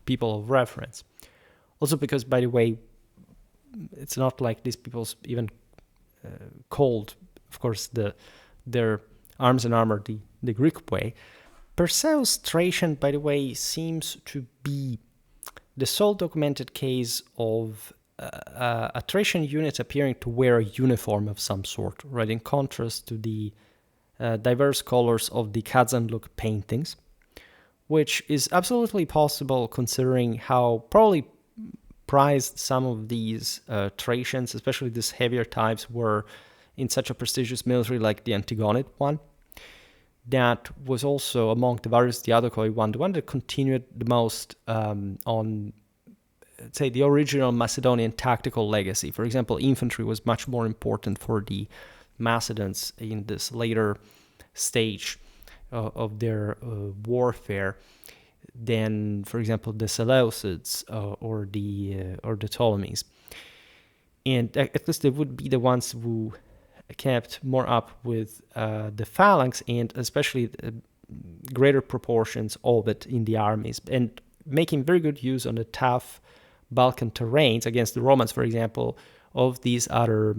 people of reference. Also because, by the way, it's not like these people's even called, of course, their arms and armor the Greek way. Perseus Thracian, by the way, seems to be the sole documented case of a Thracian unit appearing to wear a uniform of some sort, right, in contrast to the diverse colors of the Kazanluk paintings, which is absolutely possible considering how probably prized some of these Thracians, especially these heavier types, were in such a prestigious military like the Antigonid one. That was also among the various Diadochoi one, the one that continued the most on, say, the original Macedonian tactical legacy. For example, infantry was much more important for the Macedons in this later stage of their warfare than, for example, the Seleucids or the Ptolemies. And at least they would be the ones who kept more up with the phalanx and especially greater proportions of it in the armies, and making very good use on the tough Balkan terrains against the Romans, for example, of these other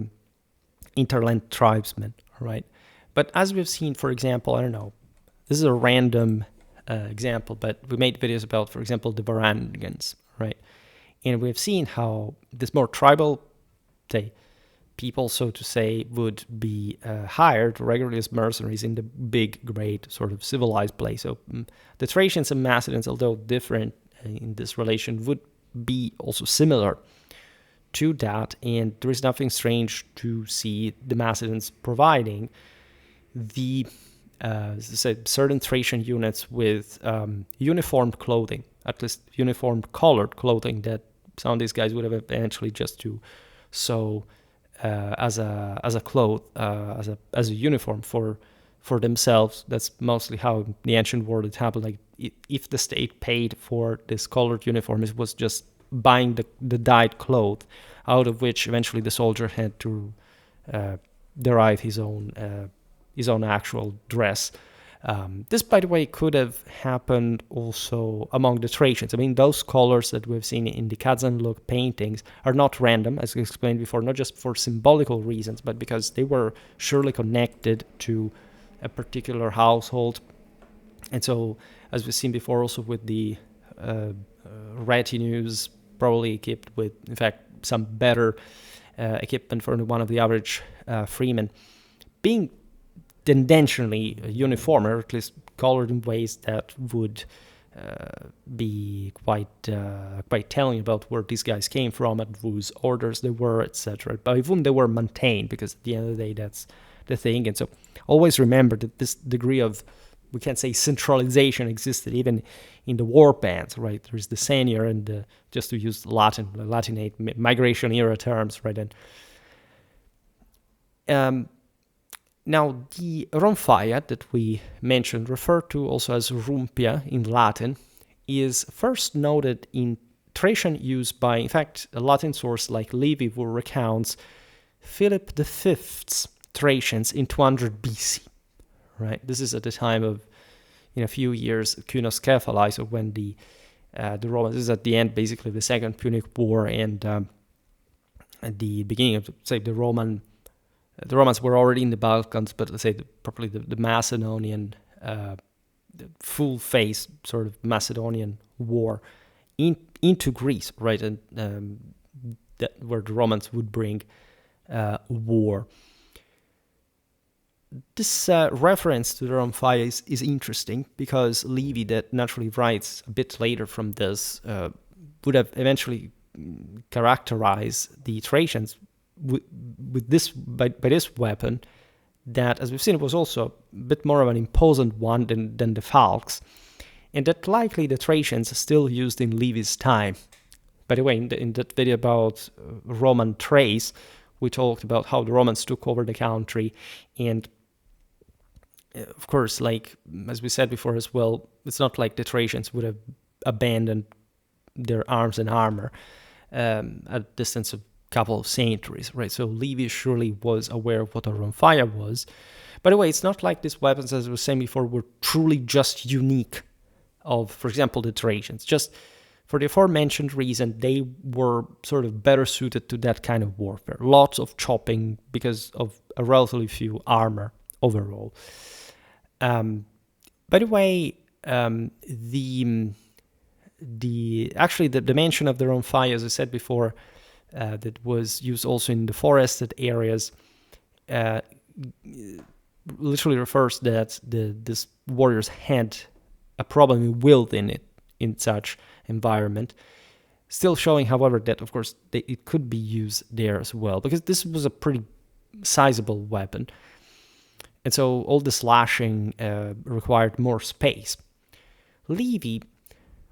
interland tribesmen, right? But as we've seen, for example, I don't know, this is a random example, but we made videos about, for example, the Varangans, right? And we've seen how this more tribal, say, people, so to say, would be hired regularly as mercenaries in the big, great, sort of civilized place. So the Thracians and Macedons, although different in this relation, would be also similar to that. And there is nothing strange to see the Macedons providing the certain Thracian units with uniformed clothing, at least uniformed colored clothing that some of these guys would have eventually just to sew as a cloth, as a uniform for themselves. That's mostly how in the ancient world it happened. Like if the state paid for this colored uniform, it was just buying the dyed cloth, out of which eventually the soldier had to derive his own actual dress. This, by the way, could have happened also among the Thracians. I mean, those colors that we've seen in the Kazanluk paintings are not random, as I explained before, not just for symbolical reasons, but because they were surely connected to a particular household. And so, as we've seen before, also with the retinues, probably equipped with, in fact, some better equipment for one of the average freemen, being tendentially uniform, or at least colored in ways that would be quite telling about where these guys came from, at whose orders they were, etc. By whom they were maintained, because at the end of the day, that's the thing. And so always remember that this degree of, we can't say centralization, existed even in the war bands, right? There's the senior and just to use Latinate migration era terms, right? And now, the rhomphaia that we mentioned, referred to also as rhomphaia in Latin, is first noted in Thracian use by, in fact, a Latin source like Livy, who recounts Philip V's Thracians in 200 BC. Right, this is at the time of, in a few years, Kynoscephali, so when the Romans, this is at the end, basically, the Second Punic War, and at the beginning of, say, the Romans were already in the Balkans, but let's say properly the Macedonian, the full face sort of Macedonian war into Greece, right? And that where the Romans would bring war. This reference to the rhomphaia is interesting because Livy, that naturally writes a bit later from this, would have eventually characterized the Thracians with this by this weapon, that, as we've seen, was also a bit more of an imposing one than the falx, and that likely the Thracians still used in Livy's time. By the way, in that video about Roman Thrace, we talked about how the Romans took over the country, and of course, like as we said before as well, it's not like the Thracians would have abandoned their arms and armor at a distance of couple of centuries, right? So Livy surely was aware of what a rhomphaia was. By the way, it's not like these weapons, as I was saying before, were truly just unique of, for example, the Thracians. Just for the aforementioned reason, they were sort of better suited to that kind of warfare. Lots of chopping because of a relatively few armor overall. By the way, the the dimension of the rhomphaia, as I said before, that was used also in the forested areas, literally refers that these warriors had a problem with in such environment. Still showing, however, that of course it could be used there as well, because this was a pretty sizable weapon, and so all the slashing required more space. Livy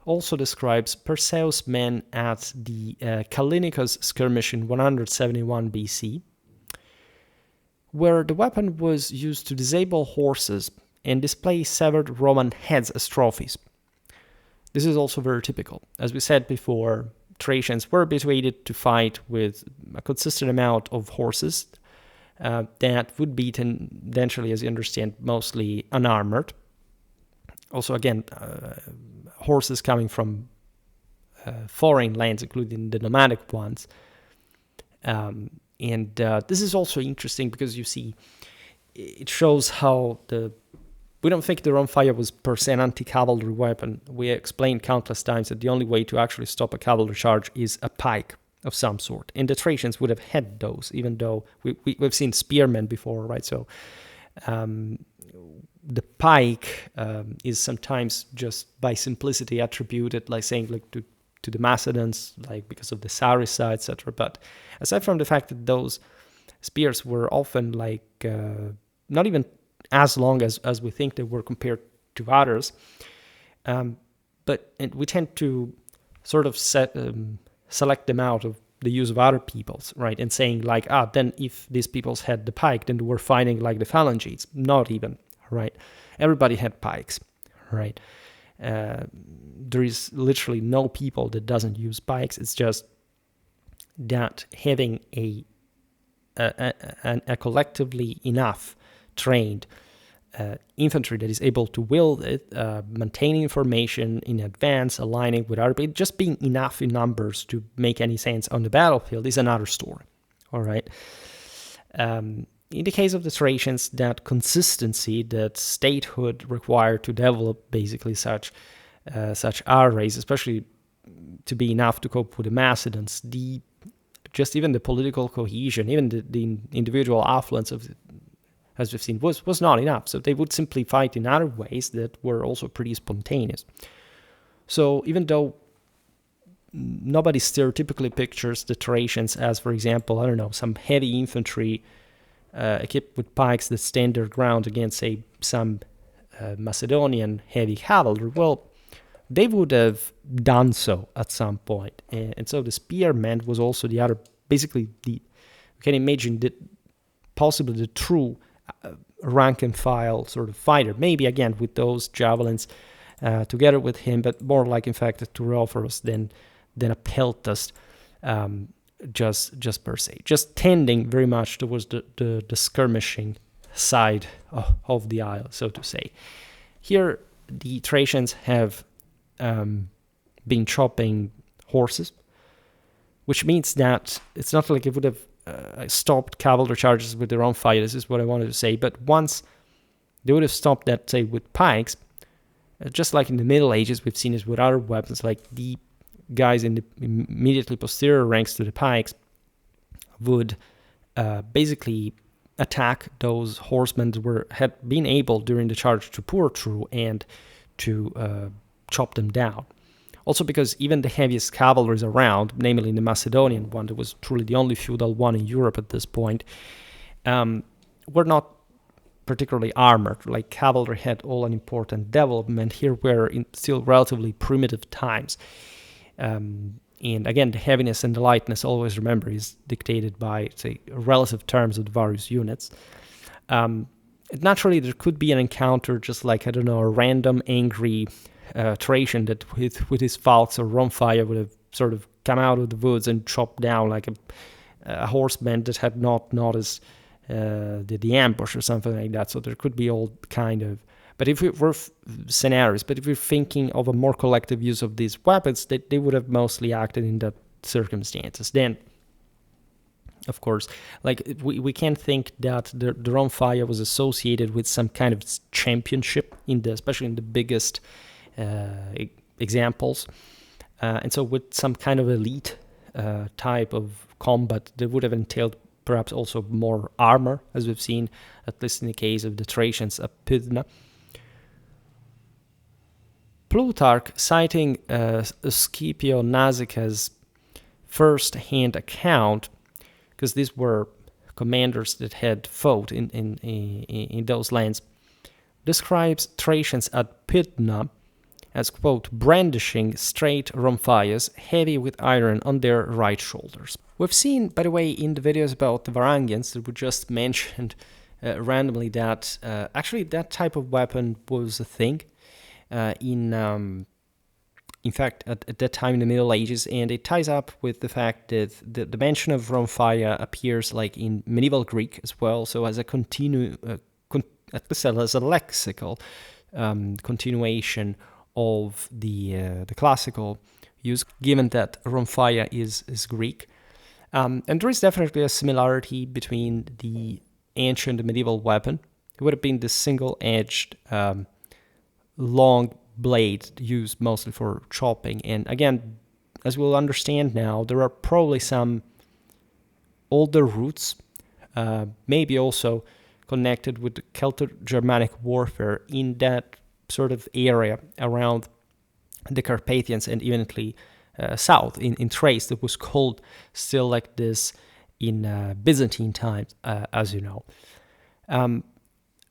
also describes Perseus' men at the Callinicus skirmish in 171 BC, where the weapon was used to disable horses and display severed Roman heads as trophies. This is also very typical. As we said before, Thracians were habituated to fight with a consistent amount of horses that would be tendentially, as you understand, mostly unarmored. Also, again, horses coming from foreign lands, including the nomadic ones. And this is also interesting because you see, it shows how we don't think the rhomphaia was per se an anti-cavalry weapon. We explained countless times that the only way to actually stop a cavalry charge is a pike of some sort. And the Thracians would have had those, even though we've seen spearmen before, right? So the pike is sometimes just by simplicity attributed, like saying like to the Macedons, like because of the Sarissa, etc. But aside from the fact that those spears were often like not even as long as we think they were compared to others, but we tend to sort of select them out of the use of other peoples, right? And saying like, then if these peoples had the pike, then they were fighting like the phalanges. Not even, right? Everybody had pikes, right? There is literally no people that doesn't use pikes. It's just that having a collectively enough trained infantry that is able to wield it, maintaining information in advance, aligning with other people, just being enough in numbers to make any sense on the battlefield is another story. All right. In the case of the Thracians, that consistency, that statehood required to develop basically such arrays, especially to be enough to cope with the Macedons, just even the political cohesion, even the individual affluence of, as we've seen, was not enough. So they would simply fight in other ways that were also pretty spontaneous. So even though nobody stereotypically pictures the Thracians as, for example, I don't know, some heavy infantry equipped with pikes that stand their ground against, say, some Macedonian heavy cavalry, well, they would have done so at some point. And so the spearman was also the other, basically, we can imagine that possibly the true rank and file sort of fighter, maybe again with those javelins together with him, but more like in fact a thureos than a peltast, just per se, just tending very much towards the skirmishing side of the isle, so to say. Here the Thracians have been chopping horses, which means that it's not like it would have stopped cavalry charges with their own fire. This is what I wanted to say. But once they would have stopped that, say, with pikes, just like in the Middle Ages, we've seen this with other weapons, like the guys in the immediately posterior ranks to the pikes would basically attack those horsemen that had been able during the charge to pour through and to chop them down. Also because even the heaviest cavalries around, namely the Macedonian one, that was truly the only feudal one in Europe at this point, were not particularly armored. Like cavalry had all an important development. Here we're in still relatively primitive times. And again, the heaviness and the lightness, always remember, is dictated by, say, relative terms of the various units. Naturally, there could be an encounter just like, I don't know, a random angry Thracian that with his falcons or rhomphaia would have sort of come out of the woods and chopped down like a horseman that had not noticed the ambush or something like that. So there could be all kind of, but if it were scenarios, but if we're thinking of a more collective use of these weapons, they would have mostly acted in that circumstances. Then, of course, like we can't think that the rhomphaia was associated with some kind of championship especially in the biggest examples. And so with some kind of elite type of combat, that would have entailed perhaps also more armor, as we've seen, at least in the case of the Thracians at Pydna. Plutarch, citing Scipio Nasica's first-hand account, because these were commanders that had fought in those lands, describes Thracians at Pydna as, quote, brandishing straight rhomphias heavy with iron on their right shoulders. We've seen, by the way, in the videos about the Varangians that we just mentioned randomly, that actually that type of weapon was a thing in fact, at that time in the Middle Ages, and it ties up with the fact that the mention of rhomphaia appears like in medieval Greek as well, so as a at least as a lexical continuation of the classical use, given that rhomphaia is Greek. And there is definitely a similarity between the ancient and medieval weapon. It would have been the single-edged long blade used mostly for chopping. And again, as we'll understand now, there are probably some older roots, maybe also connected with the Celto-Germanic warfare in that sort of area around the Carpathians and eventually south in Thrace, that was called still like this in Byzantine times, as you know.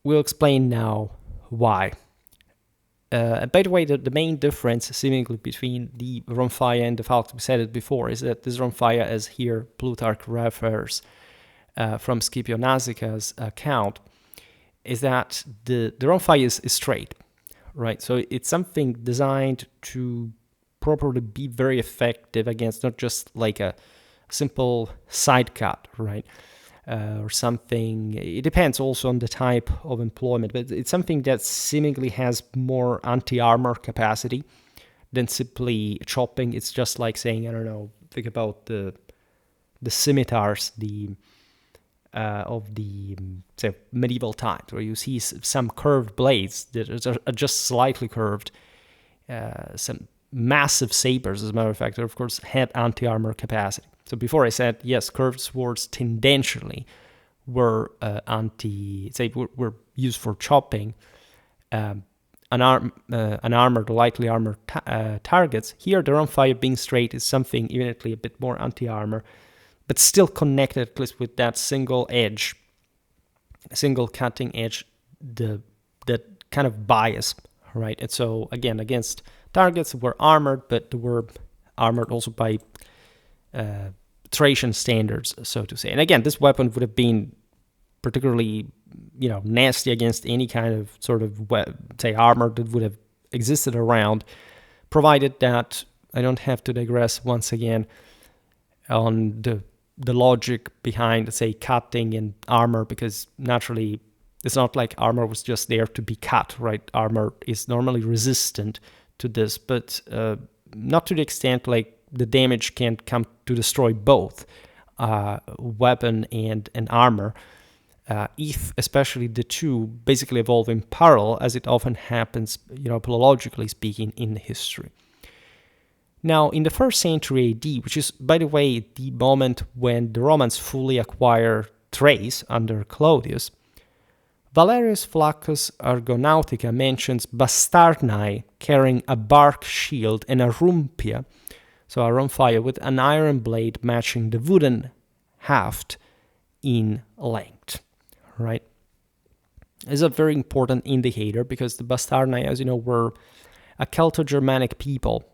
We'll explain now why. By the way, the main difference seemingly between the rhomphaia and the falx, we said it before, is that this rhomphaia, as here Plutarch refers from Scipio Nasica's account, is that the rhomphaia is straight, right? So it's something designed to properly be very effective against not just like a simple side cut, right? Or something. It depends also on the type of employment, but it's something that seemingly has more anti-armor capacity than simply chopping. It's just like saying, I don't know, think about the scimitars, of the say medieval times, where you see some curved blades that are just slightly curved, some massive sabers, as a matter of fact, that of course had anti-armor capacity. So before I said, yes, curved swords tendentially were were used for chopping unarmored, lightly armored targets. Here, the rhomphaia being straight is something evidently a bit more anti-armor, but still connected at least with that single cutting edge, that kind of bias, right? And so again, against targets that were armored, but they were armored also by Thracian standards, so to say. And again, this weapon would have been particularly, nasty against any kind of sort of, armor that would have existed around, provided that I don't have to digress once again on the logic behind, say, cutting and armor, because naturally it's not like armor was just there to be cut, right? Armor is normally resistant to this, but not to the extent like the damage can come to destroy both weapon and armor, if especially the two basically evolve in parallel, as it often happens, philologically speaking, in history. Now, in the 1st century AD, which is, by the way, the moment when the Romans fully acquire Thrace under Claudius, Valerius Flaccus Argonautica mentions bastarnae carrying a bark shield and a rhomphaia, so a rhomphaia with an iron blade matching the wooden haft in length, right? This is a very important indicator because the bastarnae, as you know, were a Celto-Germanic people,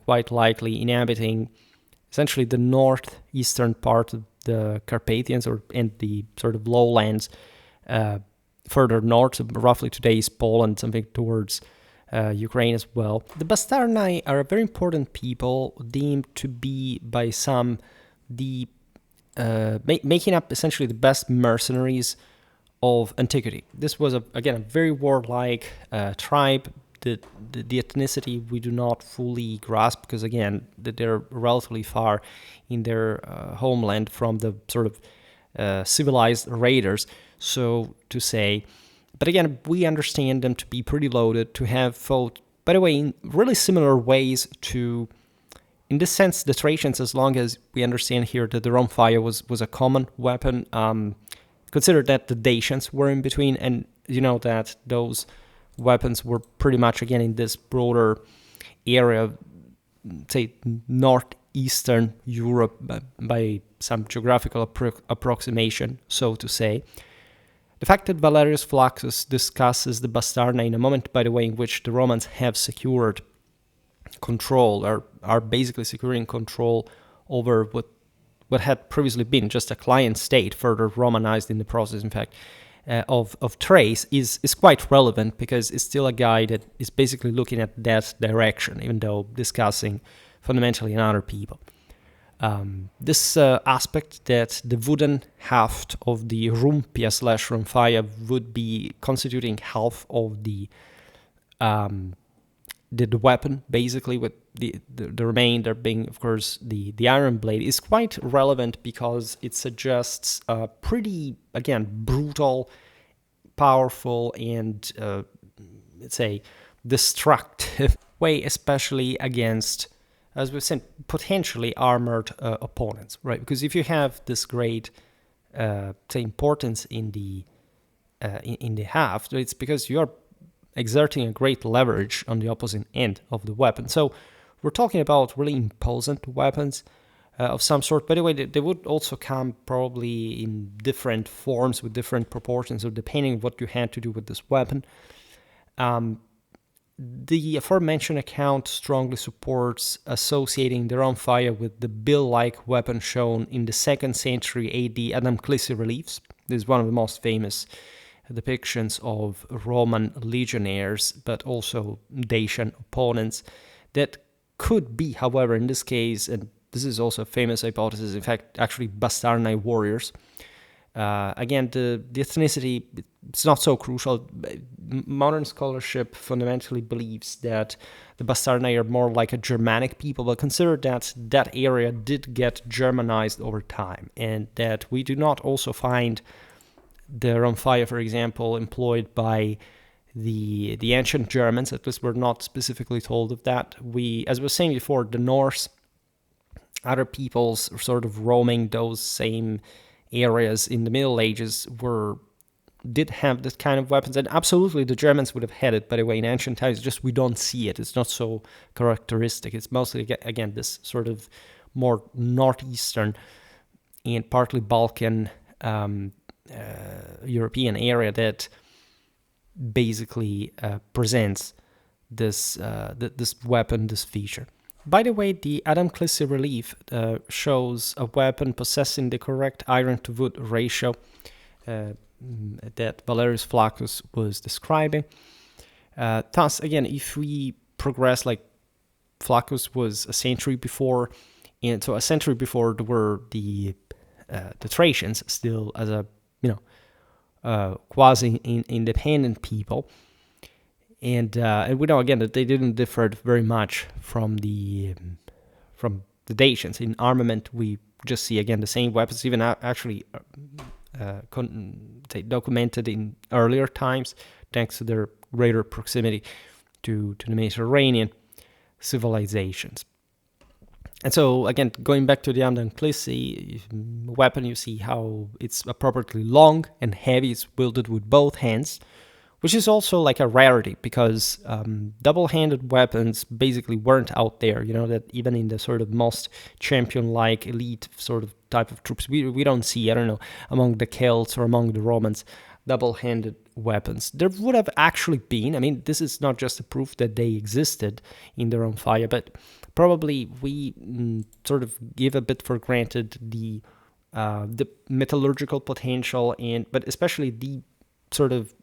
quite likely inhabiting essentially the northeastern part of the Carpathians and the sort of lowlands further north, roughly today's Poland, something towards Ukraine as well. The bastarnae are a very important people, deemed to be by some the making up essentially the best mercenaries of antiquity. This was again a very warlike tribe. The ethnicity we do not fully grasp because again they're relatively far in their homeland from the sort of civilized raiders, so to say. But again, we understand them to be pretty loaded, to have fought by the way, in really similar ways to, in this sense, the Thracians, as long as we understand here that the rhomphaia was a common weapon. Consider that the Dacians were in between, and you know that those weapons were pretty much, again, in this broader area, say, northeastern Europe, by some geographical approximation, so to say. The fact that Valerius Flaccus discusses the bastarnae in a moment, by the way, in which the Romans have secured control, or are basically securing control over what had previously been just a client state, further Romanized in the process, in fact, of Thrace, is quite relevant, because it's still a guy that is basically looking at that direction, even though discussing fundamentally another people. This aspect that the wooden haft of the rhomphaia/rhomphaia would be constituting half of the weapon, basically, with the remainder being, of course, the iron blade, is quite relevant, because it suggests a pretty, again, brutal, powerful, and let's say destructive way, especially against, as we've said, potentially armored opponents, right? Because if you have this great, say, importance in the haft, it's because you are exerting a great leverage on the opposite end of the weapon. So we're talking about really imposant weapons of some sort. By the way, they would also come probably in different forms with different proportions, so depending on what you had to do with this weapon. The aforementioned account strongly supports associating the rhomphaia with the bill-like weapon shown in the 2nd century AD Adam Clissi reliefs. This is one of the most famous depictions of Roman legionnaires, but also Dacian opponents, that could be, however, in this case, and this is also a famous hypothesis, in fact, actually bastarnae warriors. Again, the ethnicity, it's not so crucial. Modern scholarship fundamentally believes that the bastarnae are more like a Germanic people, but consider that that area did get Germanized over time, and that we do not also find the rhomphaia, for example, employed by the ancient Germans. At least we're not specifically told of that. As I was saying before, the Norse, other peoples sort of roaming those same areas in the Middle Ages did have this kind of weapons, and absolutely the Germans would have had it, by the way, in ancient times. Just we don't see it. It's not so characteristic. It's mostly, again, this sort of more northeastern and partly Balkan European area that basically presents this weapon, this feature. By the way, the Adam Clissi relief shows a weapon possessing the correct iron to wood ratio that Valerius Flaccus was describing. Thus, again, if we progress, like Flaccus was a century before, and so a century before there were the Thracians still as a quasi-independent people. And we know, again, that they didn't differ very much from the Dacians. In armament, we just see, again, the same weapons, even actually documented in earlier times, thanks to their greater proximity to the Mediterranean civilizations. And so, again, going back to the Adam Clissi weapon, you see how it's appropriately long and heavy. It's wielded with both hands, which is also like a rarity, because double-handed weapons basically weren't out there. You know, that even in the sort of most champion-like elite sort of type of troops, we don't see, I don't know, among the Celts or among the Romans, double-handed weapons. There would have actually been, I mean, this is not just a proof that they existed in the rhomphaia, but probably we sort of give a bit for granted the metallurgical potential, but especially the sort of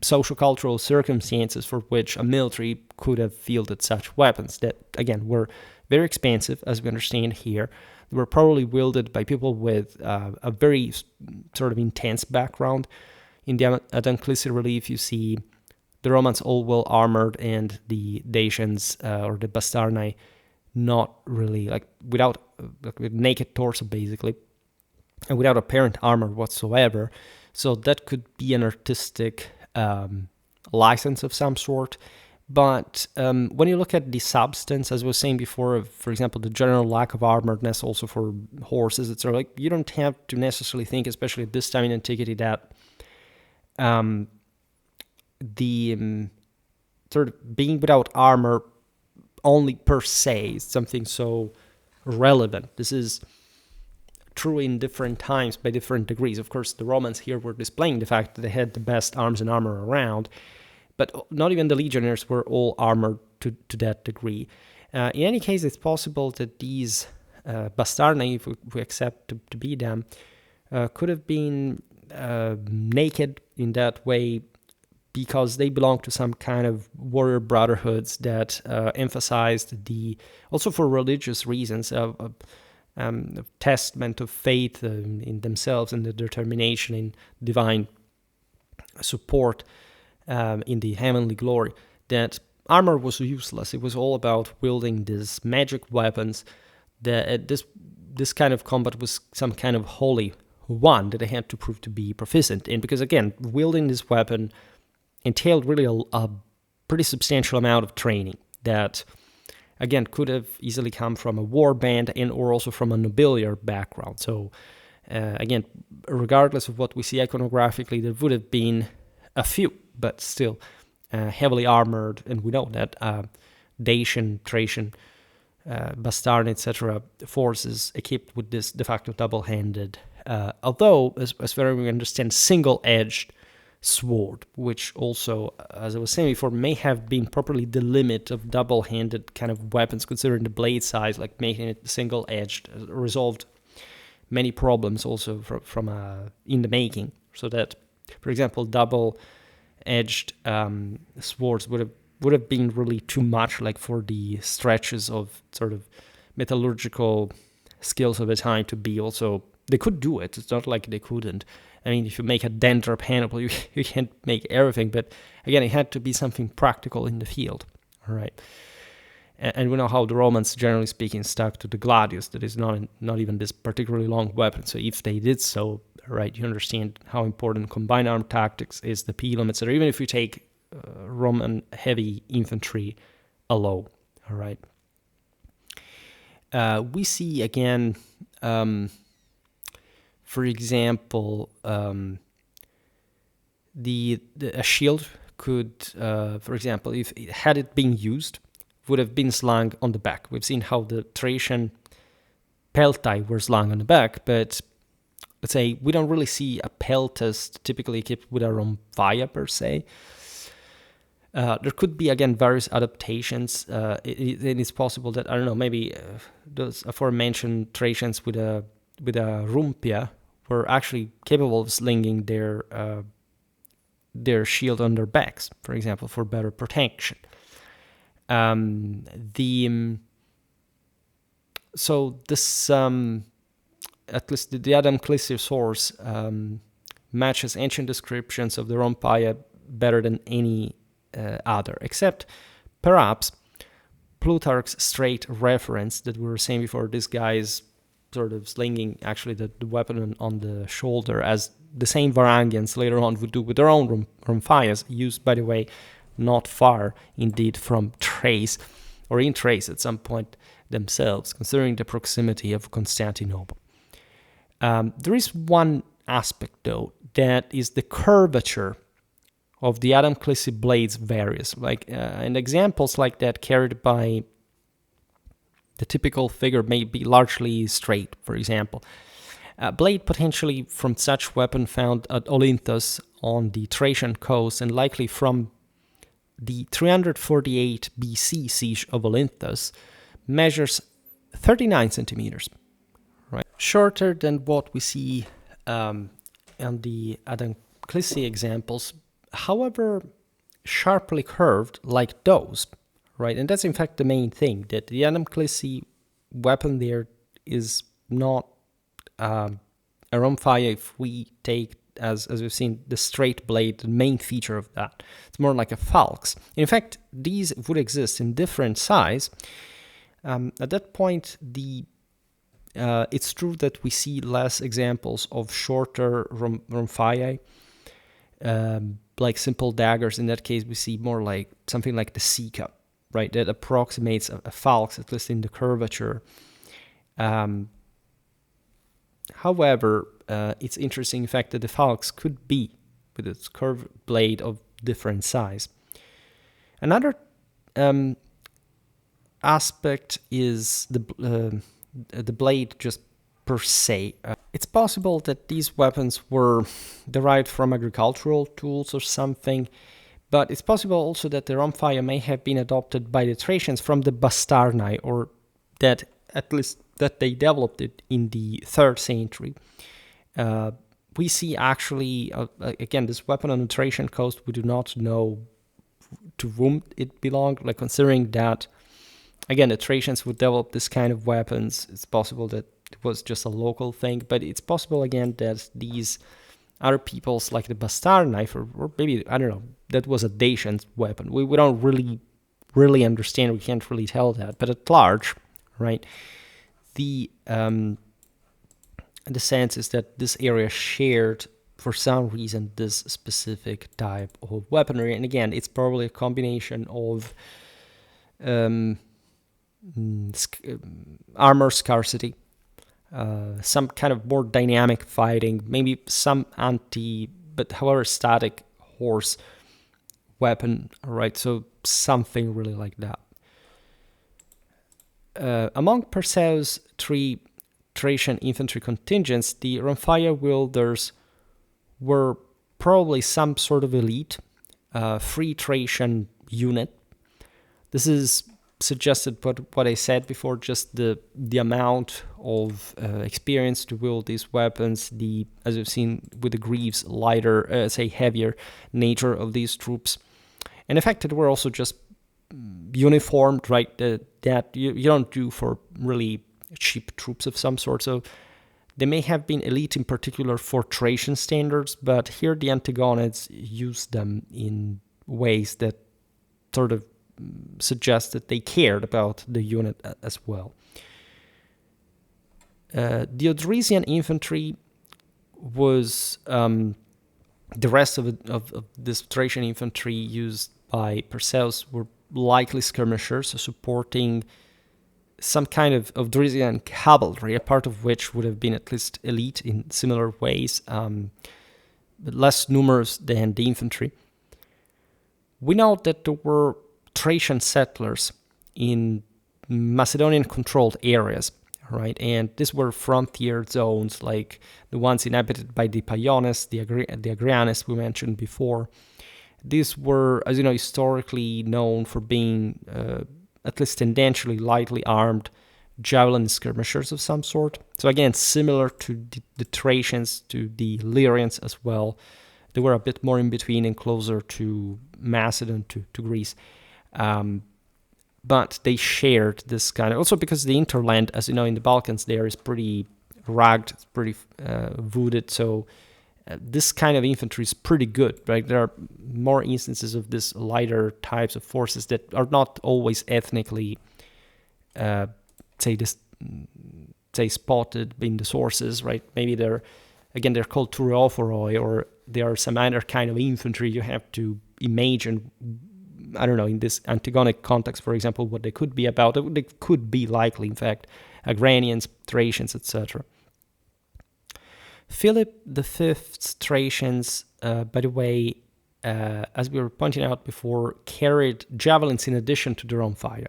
social-cultural circumstances for which a military could have fielded such weapons that, again, were very expensive, as we understand here. They were probably wielded by people with a very sort of intense background. In the Adam Clissi relief, you see the Romans all well armored, and the Dacians or the bastarnae not really, with naked torso basically, and without apparent armor whatsoever. So that could be an artistic license of some sort, But when you look at the substance, as I was saying before, for example, the general lack of armoredness also for horses, it's sort of like you don't have to necessarily think, especially at this time in antiquity, that the sort of being without armor only per se is something so relevant. This is true in different times by different degrees. Of course, the Romans here were displaying the fact that they had the best arms and armor around, but not even the legionnaires were all armored to that degree. In any case, it's possible that these bastarnae, if we accept to be them, could have been naked in that way because they belonged to some kind of warrior brotherhoods that emphasized also for religious reasons, testament of faith in themselves and the determination in divine support in the heavenly glory, that armor was useless. It was all about wielding these magic weapons. This kind of combat was some kind of holy one that they had to prove to be proficient in, because again, wielding this weapon entailed really a pretty substantial amount of training that, again, could have easily come from a war band and or also from a nobiliar background. So again, regardless of what we see iconographically, there would have been a few, but still heavily armored, and we know that Dacian, Thracian, Bastard, etc. forces equipped with this de facto double-handed, although, as far as we understand, single-edged sword, which also, as I was saying before, may have been properly the limit of double-handed kind of weapons, considering the blade size, like making it single-edged, resolved many problems also from in the making, so that, for example, double-edged swords would have been really too much, like for the stretches of sort of metallurgical skills of the time to be also. They could do it. It's not like they couldn't. I mean, if you make a denter panel, you can't make everything. But again, it had to be something practical in the field. All right. And we know how the Romans, generally speaking, stuck to the gladius. That is not even this particularly long weapon. So if they did so, right, you understand how important combined arm tactics is, the pilum, etc. Even if you take Roman heavy infantry alone. All right. We see again. For example, a shield could, for example, if had it been used, would have been slung on the back. We've seen how the Thracian peltae were slung on the back, but let's say we don't really see a peltast typically equipped with a rhomphaia per se. There could be, again, various adaptations. It is possible that, I don't know, maybe those aforementioned Thracians with a rhomphaia were actually capable of slinging their shield on their backs, for example, for better protection. So this, at least the Adam Clissi source, matches ancient descriptions of the rhomphaia better than any other, except perhaps Plutarch's straight reference that we were saying before. This guy's sort of slinging actually the weapon on the shoulder, as the same Varangians later on would do with their own rhomphaias, used, by the way, not far indeed from Thrace, or in Thrace at some point themselves, considering the proximity of Constantinople. There is one aspect, though, that is the curvature of the Adam Clissi blades varies, and examples like that carried by the typical figure may be largely straight, for example. A blade potentially from such weapon found at Olynthus on the Thracian coast, and likely from the 348 BC siege of Olynthus, measures 39 centimeters, right? Shorter than what we see on the Adam Clissi examples, however sharply curved like those. Right, and that's in fact the main thing, that the Adam Clissi weapon there is not a rhomphaia if we take, as we've seen, the straight blade, the main feature of that. It's more like a falx. In fact, these would exist in different size. At that point, it's true that we see less examples of shorter rhomphaia, like simple daggers. In that case, we see more like something like the Sika, right? That approximates a falx, at least in the curvature. However, it's interesting, in fact, that the falx could be, with its curved blade, of different size. Another aspect is the blade just per se. It's possible that these weapons were derived from agricultural tools or something, but it's possible also that the rhomphaia may have been adopted by the Thracians from the bastarnae, or that at least that they developed it in the 3rd century. We see actually, again, this weapon on the Thracian coast, we do not know to whom it belonged, like considering that, again, the Thracians would develop this kind of weapons. It's possible that it was just a local thing, but it's possible, again, that these other peoples, like the bastarnae, or maybe, I don't know, that was a Dacian weapon. We don't really understand, we can't really tell that, but at large, right, the sense is that this area shared, for some reason, this specific type of weaponry. And again, it's probably a combination of armor scarcity, some kind of more dynamic fighting, maybe some but however static horse weapon, right? So something really like that. Among Perseus' 3 Thracian infantry contingents, the rhomphaia wielders were probably some sort of elite, free Thracian unit. This is suggested by what I said before, just the amount of experience to wield these weapons, as you've seen with the Greaves, lighter, heavier nature of these troops. And in fact, they were also just uniformed, right, that you don't do for really cheap troops of some sort. So they may have been elite in particular for Thracian standards, but here the Antigonids used them in ways that sort of suggest that they cared about the unit as well. The Odrysian infantry was the rest of this Thracian infantry used by Perseus were likely skirmishers supporting some kind of Odrysian cavalry, a part of which would have been at least elite in similar ways, but less numerous than the infantry. We know that there were Thracian settlers in Macedonian-controlled areas, right? And these were frontier zones, like the ones inhabited by the Paeones, the Agrianes we mentioned before. These were, as you know, historically known for being, at least tendentially, lightly armed javelin skirmishers of some sort. So again, similar to the Thracians, to the Illyrians as well. They were a bit more in between and closer to Macedon, to Greece. But they shared this kind of, also because the interland, as you know, in the Balkans there is pretty rugged, it's pretty wooded, so this kind of infantry is pretty good, right? There are more instances of this lighter types of forces that are not always ethnically, spotted in the sources, right? Maybe they're called thureophoroi, or they are some other kind of infantry. You have to imagine, I don't know, in this Antigonic context, for example, what they could be about. They could be likely, in fact, Agranians, Thracians, etc. Philip V's Thracians, by the way, as we were pointing out before, carried javelins in addition to the rhomphaia.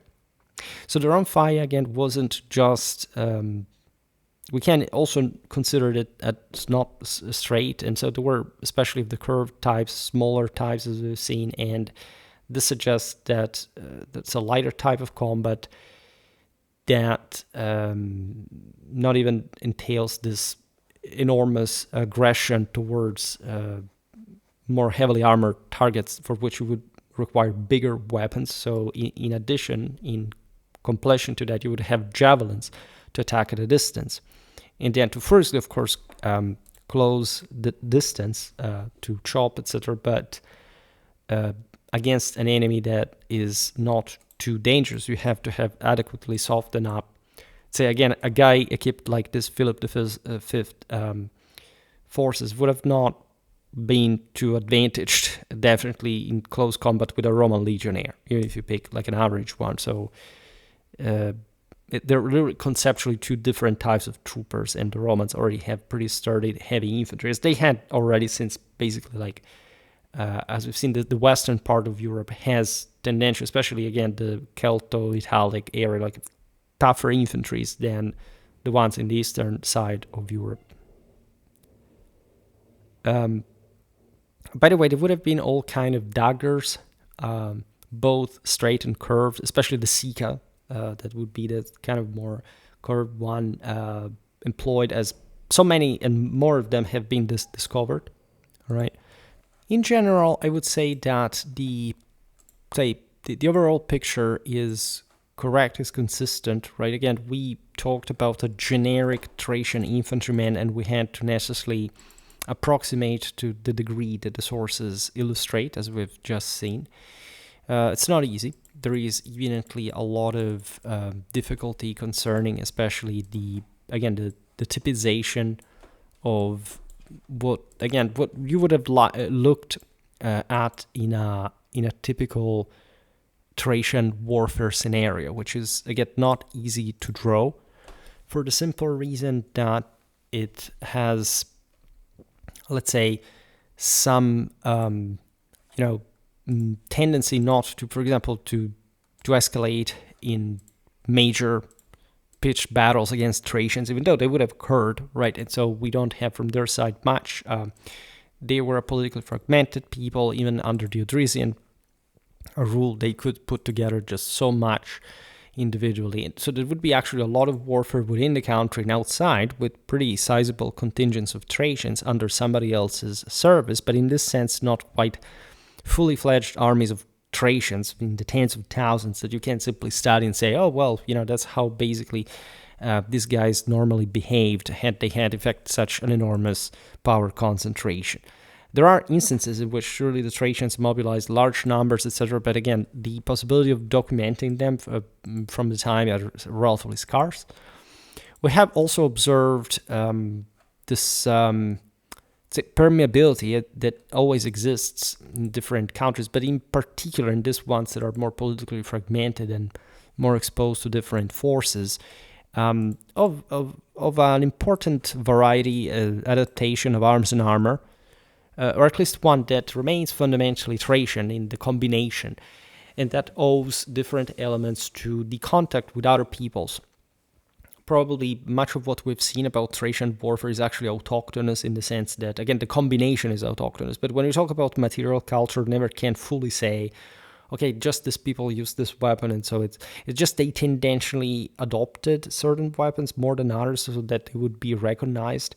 So the rhomphaia, again, wasn't just... we can also consider it as not straight, and so there were, especially the curved types, smaller types, as we've seen, and this suggests that that's a lighter type of combat that not even entails this enormous aggression towards more heavily armored targets, for which you would require bigger weapons. So in addition, in completion to that, you would have javelins to attack at a distance. And then to firstly, of course, close the distance to chop, etc., but against an enemy that is not too dangerous, you have to have adequately softened up. Say again, a guy equipped like this, Philip V forces would have not been too advantaged, definitely in close combat with a Roman legionnaire, even if you pick like an average one. So they're really conceptually two different types of troopers, and the Romans already have pretty sturdy heavy infantry, as they had already since basically like, as we've seen, the western part of Europe has tendential, especially again the Celto-Italic area, like tougher infantries than the ones in the eastern side of Europe. By the way, there would have been all kind of daggers, both straight and curved, especially the Sika. That would be the kind of more curved one, employed, as so many and more of them have been discovered. All right. In general, I would say that the overall picture is correct, is consistent, right? Again, we talked about a generic Thracian infantryman, and we had to necessarily approximate to the degree that the sources illustrate, as we've just seen. It's not easy. There is evidently a lot of difficulty concerning, especially the typization of what you would have looked at in a typical Thracian warfare scenario, which is again not easy to draw, for the simple reason that it has, let's say, some tendency not to, for example, to escalate in major pitched battles against Thracians, even though they would have occurred, right? And so we don't have from their side much. They were a politically fragmented people, even under the Thracian rule. They could put together just so much individually. And so there would be actually a lot of warfare within the country and outside, with pretty sizable contingents of Thracians under somebody else's service, but in this sense, not quite fully fledged armies of Thracians in the tens of thousands that you can't simply study and say, oh, well, that's how basically these guys normally behaved had they had, in fact, such an enormous power concentration. There are instances in which surely the Thracians mobilized large numbers, etc., but again, the possibility of documenting them from the time are relatively scarce. We have also observed this permeability that always exists in different countries, but in particular in these ones that are more politically fragmented and more exposed to different forces, of an important variety, adaptation of arms and armor, or at least one that remains fundamentally Thracian in the combination, and that owes different elements to the contact with other peoples. Probably much of what we've seen about Thracian warfare is actually autochthonous, in the sense that, again, the combination is autochthonous. But when you talk about material culture, never can fully say, okay, just these people use this weapon, and so it's just they tendentially adopted certain weapons more than others, so that they would be recognized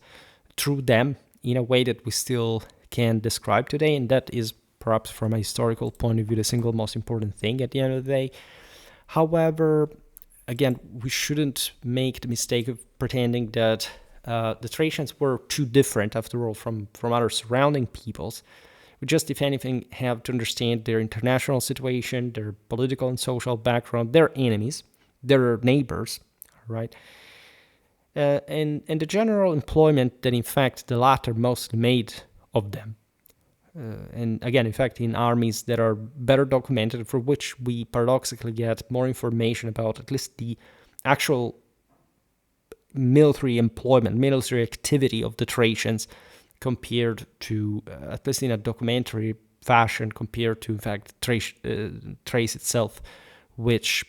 through them in a way that we still can describe today, and that is perhaps from a historical point of view the single most important thing at the end of the day. However, again, we shouldn't make the mistake of pretending that the Thracians were too different, after all, from other surrounding peoples. We just, if anything, have to understand their international situation, their political and social background, their enemies, their neighbors, right? And the general employment that, in fact, the latter mostly made of them. And again, in fact, in armies that are better documented, for which we paradoxically get more information about at least the actual military employment, military activity of the Thracians, compared to, at least in a documentary fashion, compared to, in fact, Thrace itself, which,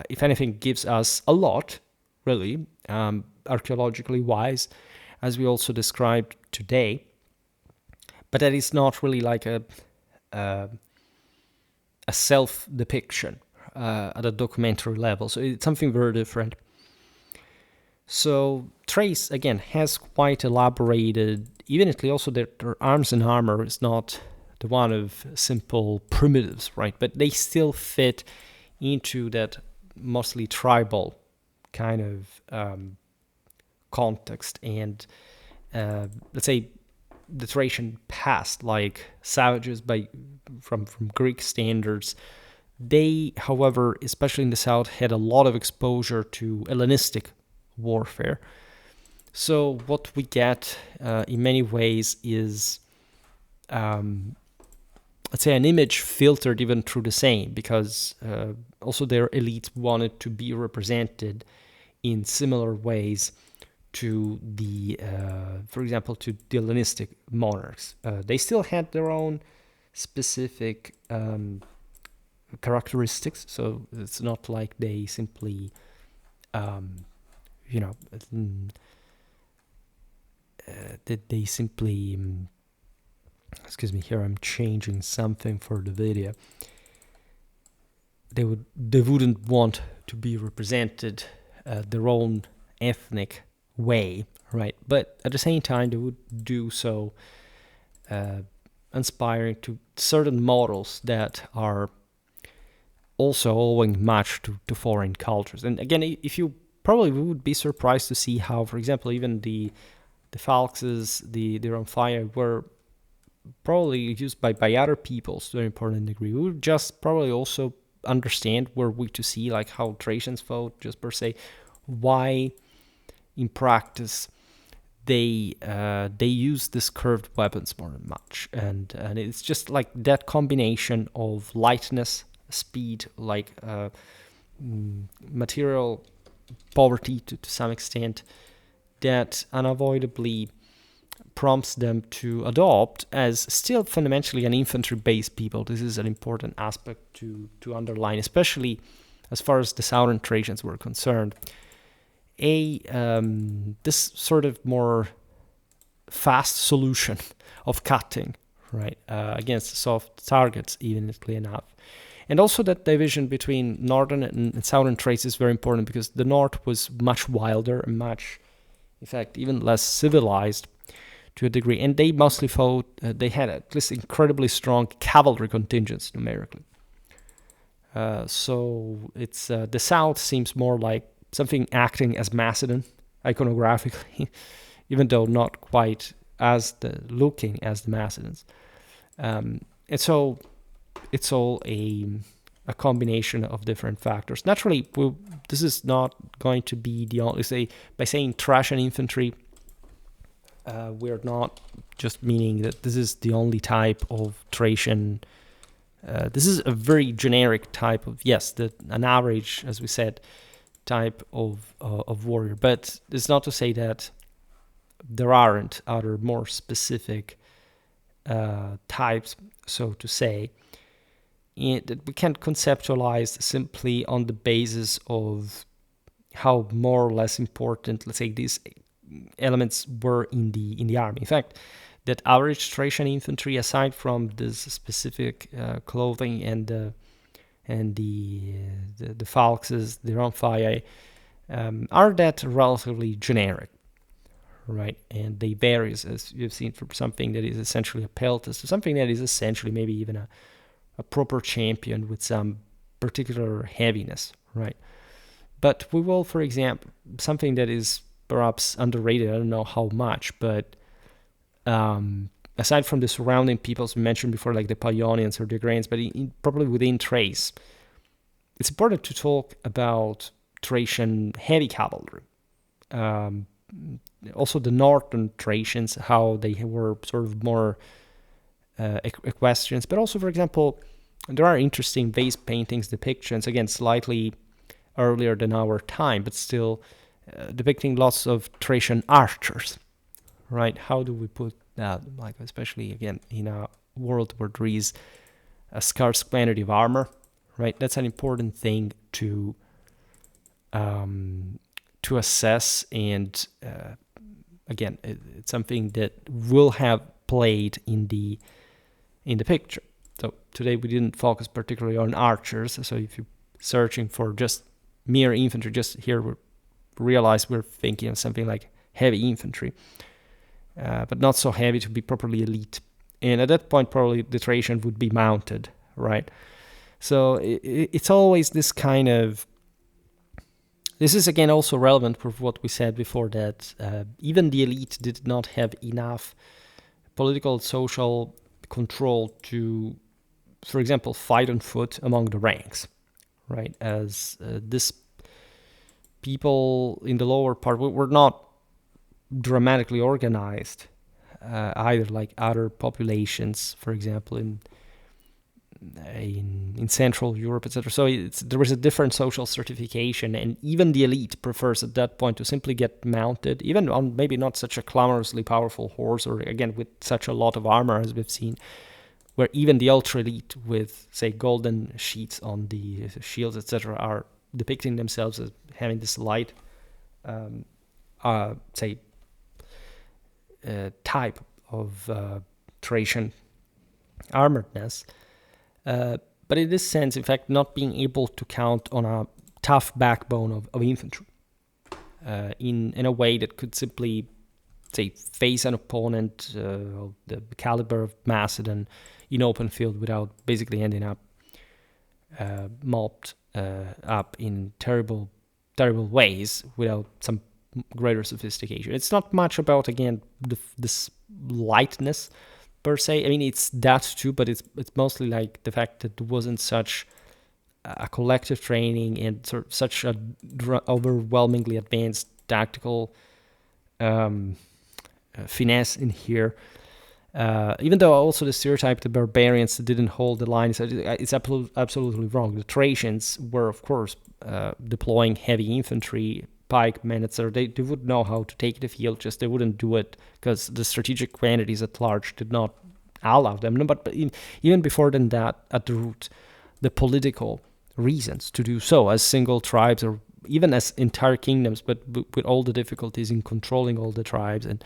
if anything, gives us a lot, really, archaeologically wise, as we also described today. But that is not really like a self-depiction at a documentary level. So it's something very different. So Thrace, again, has quite elaborated, evidently also their arms and armor is not the one of simple primitives, right? But they still fit into that mostly tribal kind of context. And let's say the Thracian past, like savages from Greek standards, they, however, especially in the south, had a lot of exposure to Hellenistic warfare. So what we get in many ways is let's say, an image filtered even through the same, because also their elites wanted to be represented in similar ways to the, for example, to the Hellenistic monarchs. They still had their own specific characteristics, so it's not like they simply, that they simply, excuse me, here I'm changing something for the video. They wouldn't want to be represented their own ethnic way, right? But at the same time, they would do so inspiring to certain models that are also owing much to foreign cultures. And again, if you probably would be surprised to see how, for example, even the peltasts, the rhomphaia were probably used by other peoples to an important degree. We would just probably also understand, were we to see like how Thracians fought just per se, why in practice they use this curved weapons more than much, and it's just like that combination of lightness, speed, like material poverty to some extent, that unavoidably prompts them to adopt as still fundamentally an infantry-based people. This is an important aspect to underline, especially as far as the southern Thracians were concerned. This sort of more fast solution of cutting, right, against soft targets, evenly enough. And also that division between northern and southern Thrace is very important, because the north was much wilder and much, in fact, even less civilized to a degree. And they mostly fought, they had at least incredibly strong cavalry contingents numerically. So it's the south seems more like something acting as Macedon iconographically, even though not quite as looking as the Macedons. And so it's all a combination of different factors. Naturally, this is not going to be the only, say, by saying Thracian infantry, we're not just meaning that this is the only type of Thracian. This is a very generic type of, yes, an average, as we said, type of warrior. But it's not to say that there aren't other more specific types, so to say, that we can't conceptualize simply on the basis of how more or less important, let's say, these elements were in the army. In fact, that average Thracian infantry, aside from this specific clothing and the phalanxes, the rhomphaia, are that relatively generic, right? And they vary, as you've seen, from something that is essentially a peltast to something that is essentially maybe even a proper champion with some particular heaviness, right? But we will, for example, something that is perhaps underrated, I don't know how much, but aside from the surrounding peoples we mentioned before, like the Paionians or the Grains, but probably within Thrace, it's important to talk about Thracian heavy cavalry. Also the northern Thracians, how they were sort of more equestrians, but also, for example, there are interesting vase paintings, depictions, again, slightly earlier than our time, but still depicting lots of Thracian archers, right? How do we put that, like, especially, again, in a world where there is a scarce quantity of armor, right? That's an important thing to assess, and again, it's something that will have played in the picture. So today we didn't focus particularly on archers. So if you're searching for just mere infantry, just here we realize we're thinking of something like heavy infantry, but not so heavy to be properly elite. And at that point, probably the Thracian would be mounted, right? So it's always this kind of. This is again also relevant for what we said before, that even the elite did not have enough political, social control to, for example, fight on foot among the ranks, right? As this people in the lower part were not dramatically organized either like other populations, for example, in Central Europe, etc. So there was a different social stratification, and even the elite prefers at that point to simply get mounted, even on maybe not such a clamorously powerful horse, or again with such a lot of armor as we've seen, where even the ultra elite with, say, golden sheets on the shields, etc., are depicting themselves as having this light, type of Thracian armoredness. But in this sense, in fact, not being able to count on a tough backbone of infantry in a way that could simply, say, face an opponent of the caliber of Macedon in open field without basically ending up mopped up in terrible ways without some greater sophistication. It's not much about, again, this lightness per se. I mean, it's that too, but it's mostly like the fact that there wasn't such a collective training and such a overwhelmingly advanced tactical finesse in here. Even though also the stereotype, the barbarians didn't hold the line, it's absolutely wrong. The Thracians were, of course, deploying heavy infantry, pikemen, etc. They would know how to take the field, just they wouldn't do it because the strategic quantities at large did not allow them. But even before than that, at the root, the political reasons to do so as single tribes or even as entire kingdoms, but with all the difficulties in controlling all the tribes. And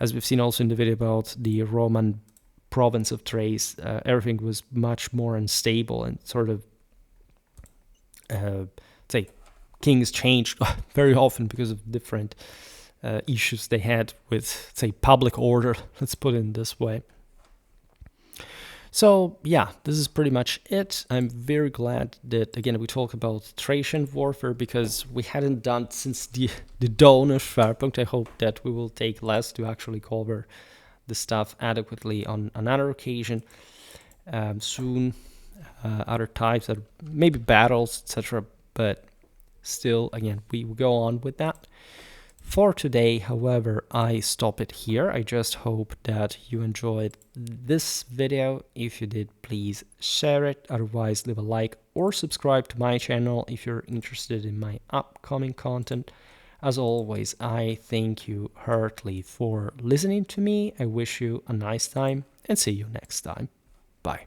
as we've seen also in the video about the Roman province of Thrace, everything was much more unstable and sort of, say, kings changed very often because of different issues they had with, say, public order, let's put it in this way. So yeah, this is pretty much it. I'm very glad that, again, we talk about Thracian warfare because we hadn't done since the dawn of Schwerpunkt. I hope that we will take less to actually cover the stuff adequately on another occasion soon. Other types, maybe battles, etc. But still, again, we will go on with that. For today, however, I stop it here. I just hope that you enjoyed this video. If you did, please share it. Otherwise, leave a like or subscribe to my channel if you're interested in my upcoming content. As always, I thank you heartily for listening to me. I wish you a nice time and see you next time. Bye.